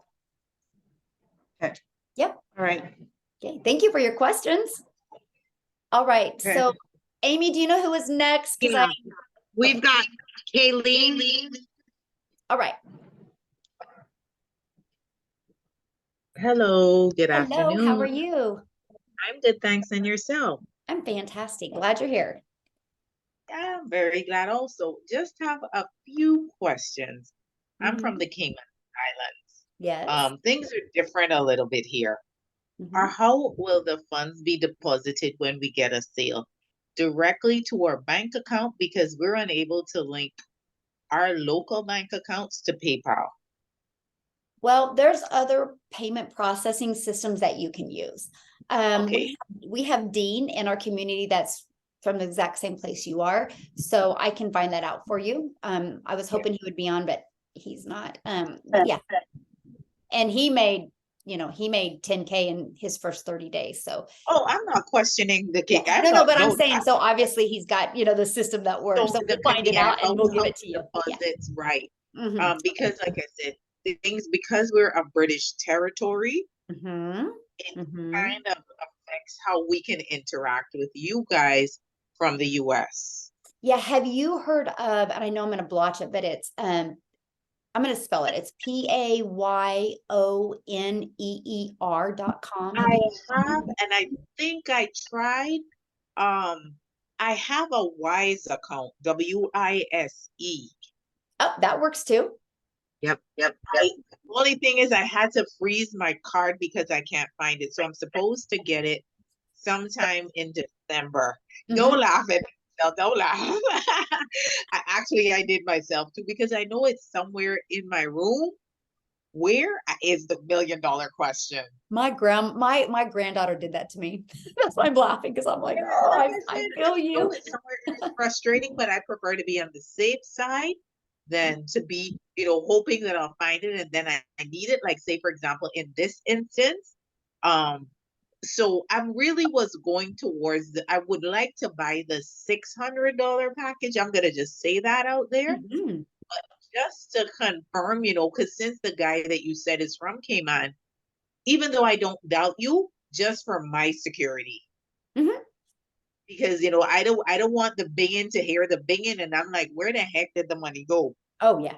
Okay. Yep. All right. Okay. Thank you for your questions. All right. Okay. So, Amy, do you know who is next? Yeah. We've got Kayleen. All right. Hello, good Hello. afternoon. How are you? I'm good, thanks. And yourself? I'm fantastic. Glad you're here. Yeah, I'm very glad also. Just have a few questions. I'm from the Cayman Islands. Yes. Things are different a little bit here. How will the funds be deposited when we get a sale? Directly to our bank account, because we're unable to link our local bank accounts to PayPal. Well, there's other payment processing systems that you can use. Okay. We have Dean in our community that's from the exact same place you are. So I can find that out for you. I was hoping he would be on, but he's not. Yeah. And he made 10K in his first 30 days. So. Oh, I'm not questioning the cake. Yeah. No, but I'm saying, so obviously he's got, the system that works. So we'll find it out and we'll give it to you. Deposits, right. Because like I said, because we're a British territory, it's kind of a affects how we can interact with you guys from the US. Yeah, have you heard of, and I know I'm gonna blotch it, but it's I'm gonna spell it. It's PAYONEER.com. I have, and I think I tried. I have a Wise account, WISE. Oh, that works too. Yep. The only thing is I had to freeze my card because I can't find it. So I'm supposed to get it sometime in December. Don't laugh at yourself. Don't laugh. I did myself too because I know it's somewhere in my room. Where is the $1 million question? My granddaughter did that to me. That's why I'm laughing, because I'm like, oh, I feel you. It's somewhere, it's frustrating, but I prefer to be on the safe side than to be, hoping that I'll find it and then I need it. Like, say, for example, in this instance, so I really was going towards I would like to buy the $600 package. I'm gonna just say that out there. Mhm. But just to confirm, because since the guy that you said is from Cayman, even though I don't doubt you, just for my security. Mhm. Because I don't want the binging to hear the binging and I'm like, where the heck did the money go? Oh yeah.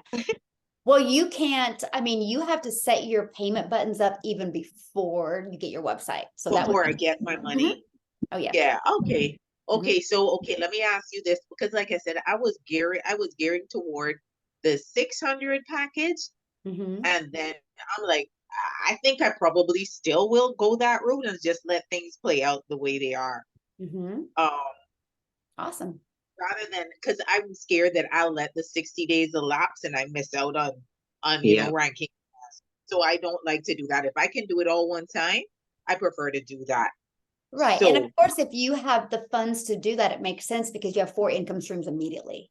Well, you can't, I mean, you have to set your payment buttons up even before you get your website. So that Before would I get my money. Oh yeah. Yeah. Okay. Okay. So let me ask you this, because like I said, I was gearing toward the 600 package, Mhm. and then I'm like, I think I probably still will go that route and just let things play out the way they are. Mhm. Awesome. Rather than, because I'm scared that I'll let the 60 days elapse and I miss out on ranking. So I don't like to do that. If I can do it all one time, I prefer to do that. Right. And of So course, if you have the funds to do that, it makes sense because you have 4 income streams immediately.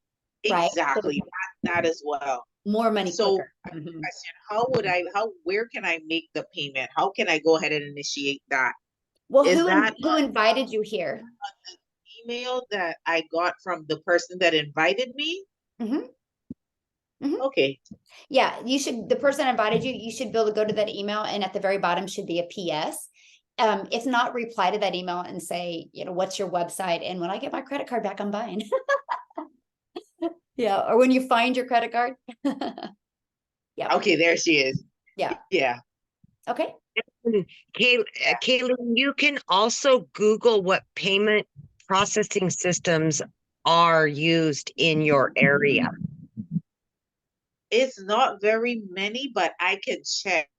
Right. So exactly that as well. more money So quicker. I have a Mhm. question, where can I make the payment? How can I go ahead and initiate that? Well, Is who that who invited you here? email that I got from the person that invited me? Mhm. Mhm. Okay. Yeah, the person invited you, you should be able to go to that email, and at the very bottom should be a PS. If not, reply to that email and say, what's your website? And when I get my credit card back, I'm buying. Yeah, or when you find your credit card. Yeah. Okay, there she is. Yeah. Yeah. Okay. Kaylin, you can also Google what payment processing systems are used in your area. It's not very many, but I can check.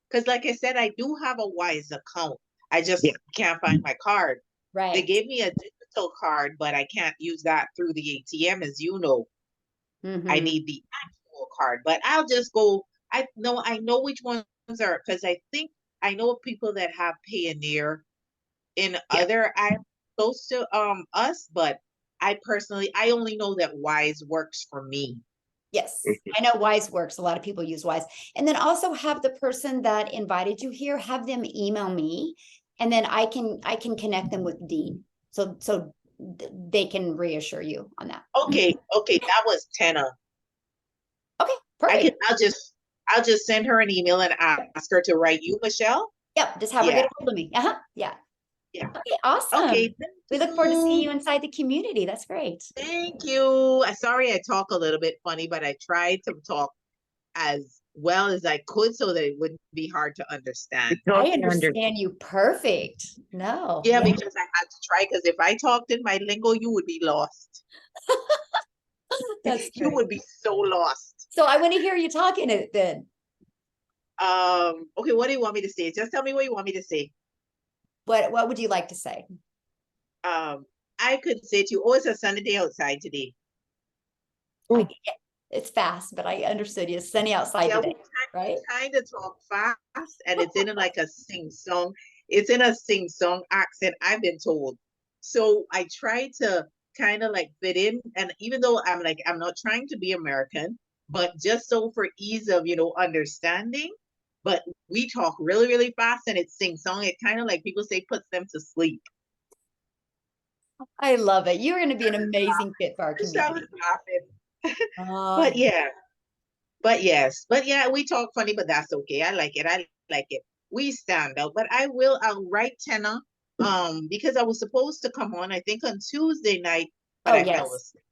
Because like I said, I do have a Wise account. I just can't find my card. They Right. gave me a digital card, but I can't use that through the ATM, as you know. I Mhm. need the actual card, but I'll just go. I know which ones are, because I think I know people that have Payoneer in other islands close to us, but I only know that Wise works for me. Yes, I know Wise works. A lot of people use Wise. And then also have the person that invited you here, have them email me, and then I can connect them with Dean. So they can reassure you on that. Okay, that was Tenna. Okay, perfect. I'll just send her an email and ask her to write you, Michelle. Yep, just have her Yeah. get a hold of me. Yeah. Yeah. Okay, awesome. Okay. We look forward to seeing you inside the community. That's great. Thank you. Sorry I talk a little bit funny, but I tried to talk as well as I could so that it wouldn't be hard to understand. I understand you perfect. No. Yeah, because I had to try, because if I talked in my lingo, you would be lost. That's You great. would be so lost. So I want to hear you talking it then. Okay, what do you want me to say? Just tell me what you want me to say. What would you like to say? I could say to you, oh, it's a sunny day outside today. It's fast, but I understood you. It's sunny outside Yeah, today, right? Kind of talk fast, and it's in like a sing-song. It's in a sing-song accent, I've been told. So I try to kind of like fit in, and even though I'm not trying to be American, but just so for ease of understanding. But we talk really, really fast, and it's sing-song. It kind of like people say puts them to sleep. I love it. You're going to be an amazing fit for our So I was community. laughing. Oh, But yeah. But yeah, we talk funny, but that's okay. I like it. We stand out. But I'll write Tenna because I was supposed to come on, I think on Tuesday night, but Oh, I fell yes. asleep.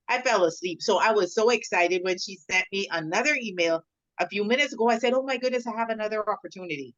I fell asleep. So I was so excited when she sent me another email a few minutes ago. I said, oh my goodness, I have another opportunity.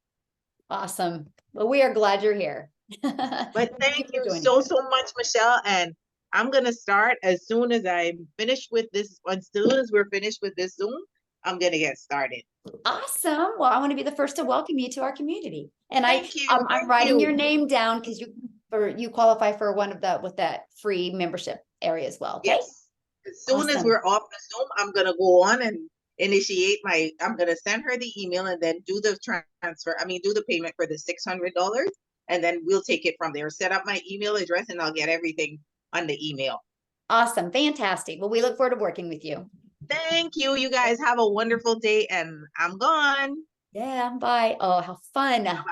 Awesome. Well, we are glad you're here. But thank for you joining. so much, Michelle. And I'm going to start as soon as I'm finished with this. As soon as we're finished with this Zoom, I'm going to get started. Awesome. Well, I want to be the first to welcome you to our community. And Thank you. I'm Thank writing you. your name down because you qualify for one of the with that free membership area as well. Okay. Yes. As soon as Awesome. we're off the Zoom, I'm going to go on and initiate I'm going to send her the email and then do the transfer. Do the payment for the $600, and then we'll take it from there. Set up my email address and I'll get everything on the email. Awesome. Fantastic. Well, we look forward to working with you. Thank you. You guys have a wonderful day, and I'm gone. Yeah. Bye. Oh, how fun. Bye.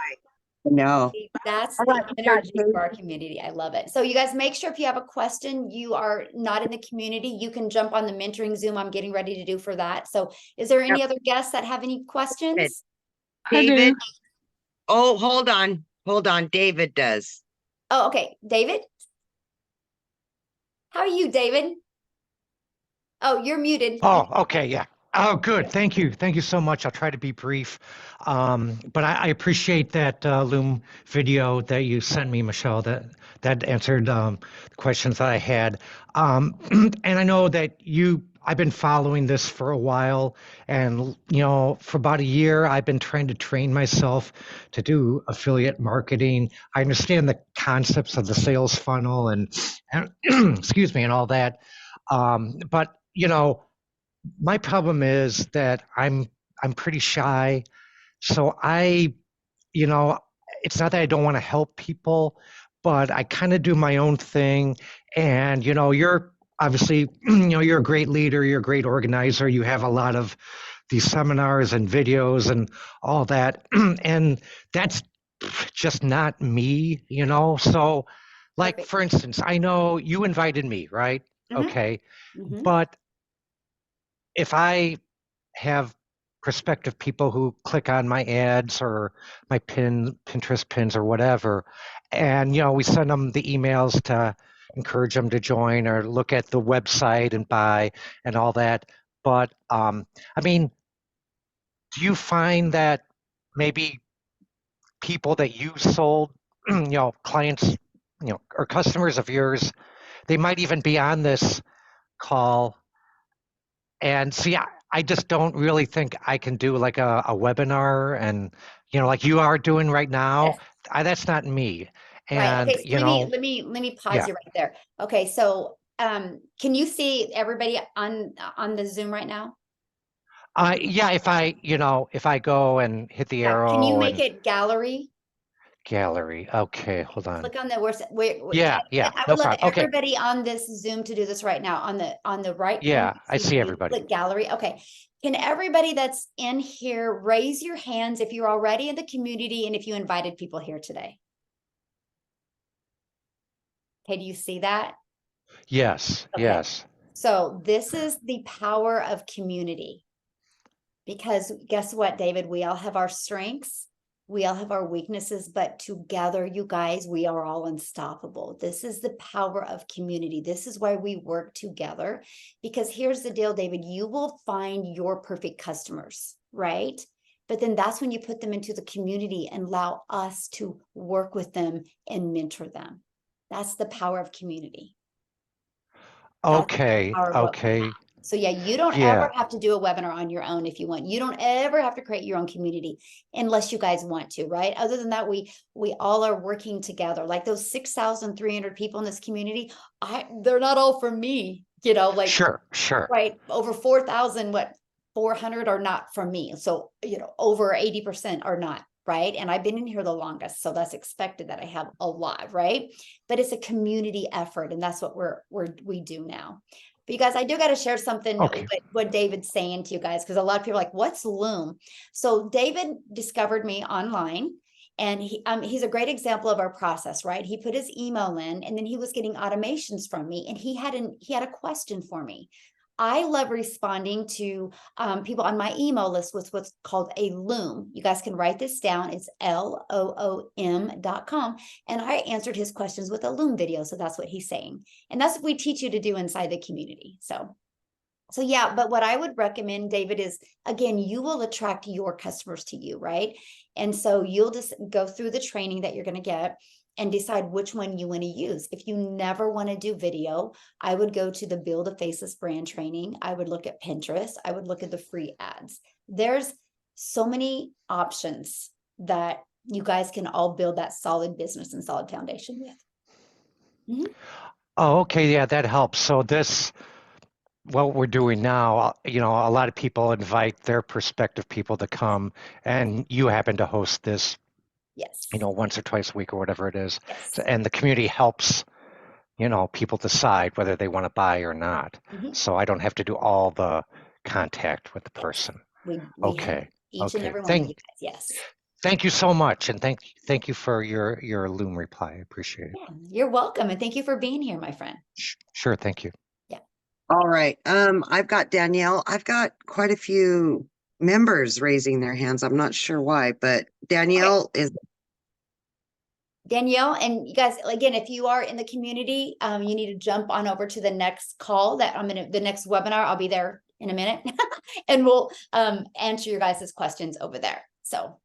No. That's All the right, we got energy for our community. I love it. So you guys make sure if you have a question, you are not in the community, you can jump on the mentoring Zoom I'm getting ready to do for that. So is there any other guests that have any questions? David. Oh, hold on. Hold on. David does. Oh, okay. David? How are you, David? Oh, you're muted. Oh, okay, yeah. Oh, good. Thank you. Thank you so much. I'll try to be brief. But I appreciate that Loom video that you sent me, Michelle. That answered the questions that I had. And I know that I've been following this for a while, and for about a year, I've been trying to train myself to do affiliate marketing. I understand the concepts of the sales funnel and excuse me, and all that. But my problem is that I'm pretty shy. So it's not that I don't want to help people, but I kind of do my own thing. And you're obviously, you're a great leader, you're a great organizer. You have a lot of these seminars and videos and all that. And that's just not me, So like, Perfect. for instance, I know you invited me, right? Mhm. Okay. Mhm. But if I have prospective people who click on my ads or my Pinterest pins or whatever, and we send them the emails to encourage them to join or look at the website and buy and all that. But do you find that maybe people that you sold, clients, or customers of yours, they might even be on this call? And see, I just don't really think I can do like a webinar and, like you are doing right now. Yes. That's not me. Right. And, Okay. So let me pause yeah. you right there. Okay. So can you see everybody on the Zoom right now? Yeah, if I go and hit the Yeah. Can you arrow make and it gallery? gallery. Okay, hold on. Click on the worst. Yeah, I no would love problem. Okay. everybody on this Zoom to do this right now. On the right. Yeah, I see everybody. Click gallery. Okay. Can everybody that's in here raise your hands if you're already in the community and if you invited people here today? Okay, do you see that? Yes, Okay. yes. So this is the power of community. Because guess what, David? We all have our strengths. We all have our weaknesses, but together, you guys, we are all unstoppable. This is the power of community. This is why we work together. Because here's the deal, David, you will find your perfect customers, right? But then that's when you put them into the community and allow us to work with them and mentor them. That's the power of community. Okay, okay. So yeah, you don't ever have to do a webinar on your own if you want. You don't ever have to create your own community unless you guys want to, right? Other than that, we all are working together. Like those 6,300 people in this community, they're not all for me, like Sure. Right. Over 400 are not from me. So, over 80% are not, right? And I've been in here the longest, so that's expected that I have a lot, right? But it's a community effort, and that's what we do now. But you guys, I do got to share something what David's saying to you guys, because a lot of people are like, what's Loom? So David discovered me online, and he's a great example of our process, right? He put his email in, and then he was getting automations from me, and he had a question for me. I love responding to people on my email list with what's called a Loom. You guys can write this down. It's LOOM.com. And I answered his questions with a Loom video. So that's what he's saying. And that's what we teach you to do inside the community. So yeah, but what I would recommend, David, is again, you will attract your customers to you, right? And so you'll just go through the training that you're going to get and decide which one you want to use. If you never want to do video, I would go to the Build a Faceless Brand training. I would look at Pinterest. I would look at the free ads. There's so many options that you guys can all build that solid business and solid foundation with. Mm-hmm. Oh, okay. Yeah, that helps. So what we're doing now, you know, a lot of people invite their prospective people to come, and you happen to host this, Yes. you know, once or twice a week or whatever it is. Yes. So, and the community helps, you know, people decide whether they want to buy or not. Mm-hmm. So I don't have to do all the contact with the person. We Okay. each and Okay. every one of you guys. Yes. Thank you so much, and thank you for your Loom reply. I appreciate it. Yeah, you're welcome, and thank you for being here, my friend. Sure. Thank you. All right. I've got Danielle. I've got quite a few members raising their hands. I'm not sure why, but Danielle is. Danielle, and you guys, again, if you are in the community, you need to jump on over to the next call that the next webinar. I'll be there in a minute and we'll answer your guys' questions over there. So.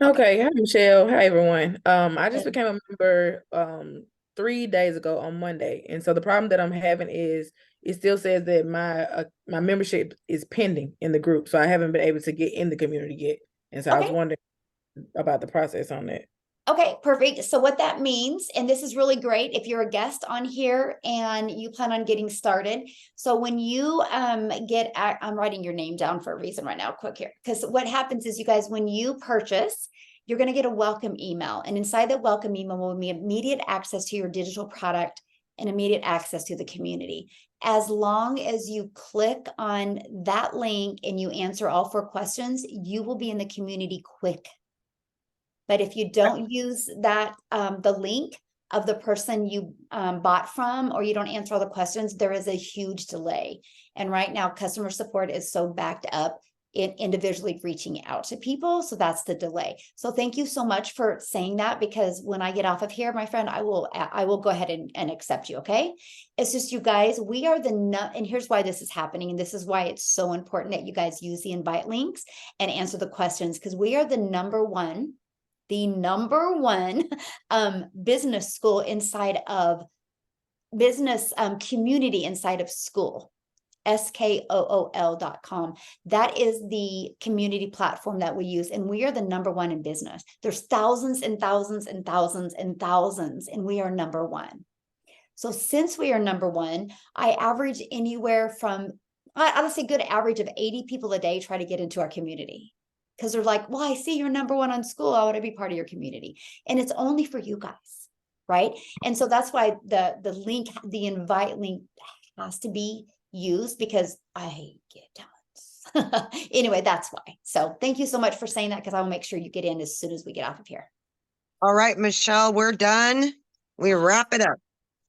Okay. Hi, Michelle. Hi, everyone. I just became a member 3 days ago on Monday. And so the problem that I'm having is it still says that my membership is pending in the group. So I haven't been able to get in the community yet. And so I was wondering about the process on that. Okay, perfect. So what that means, and this is really great if you're a guest on here and you plan on getting started. So when you I'm writing your name down for a reason right now, quick here, because what happens is you guys, when you purchase, you're going to get a welcome email, and inside the welcome email will be immediate access to your digital product and immediate access to the community. As long as you click on that link and you answer all 4 questions, you will be in the community quick. But if you don't use that, the link of the person you bought from, or you don't answer all the questions, there is a huge delay. And right now, customer support is so backed up in individually reaching out to people. So that's the delay. So thank you so much for saying that, because when I get off of here, my friend, I will go ahead and accept you. Okay. It's just, you guys, we are and here's why this is happening. And this is why it's so important that you guys use the invite links and answer the questions, because we are the number one business school inside of business community inside of school, SKOOL.com. That is the community platform that we use. And we are the number one in business. There's thousands and thousands and thousands and thousands, and we are number one. So since we are number one, I average anywhere from, I would say good average of 80 people a day try to get into our community. Because they're like, well, I see you're number one on school. I want to be part of your community. And it's only for you guys, right? And so that's why the link, the invite link has to be used, because I get tons. Anyway, that's why. So thank you so much for saying that, because I will make sure you get in as soon as we get off of here. All right, Michelle, we're done. We wrap it up.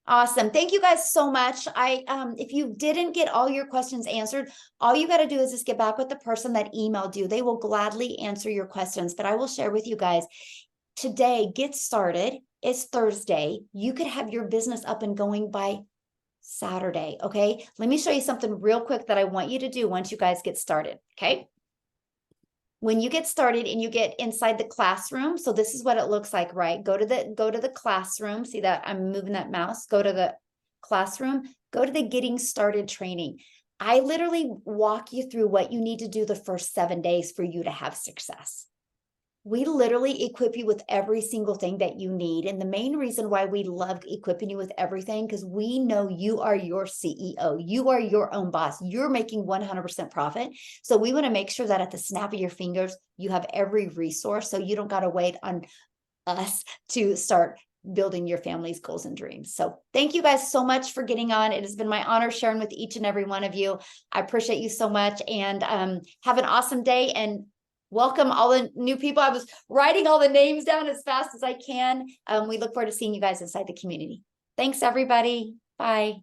Awesome. Thank you guys so much. If you didn't get all your questions answered, all you got to do is just get back with the person that emailed you. They will gladly answer your questions, but I will share with you guys today, get started. It's Thursday. You could have your business up and going by Saturday. Okay. Let me show you something real quick that I want you to do once you guys get started. Okay. When you get started and you get inside the classroom, so this is what it looks like, right? Go to the classroom. See that I'm moving that mouse. Go to the classroom. Go to the getting started training. I literally walk you through what you need to do the first 7 days for you to have success. We literally equip you with every single thing that you need. And the main reason why we love equipping you with everything, because we know you are your CEO. You are your own boss. You're making 100% profit. So we want to make sure that at the snap of your fingers, you have every resource, so you don't got to wait on us to start building your family's goals and dreams. So thank you guys so much for getting on. It has been my honor sharing with each and every one of you. I appreciate you so much, and have an awesome day, and welcome all the new people. I was writing all the names down as fast as I can. We look forward to seeing you guys inside the community. Thanks, everybody. Bye.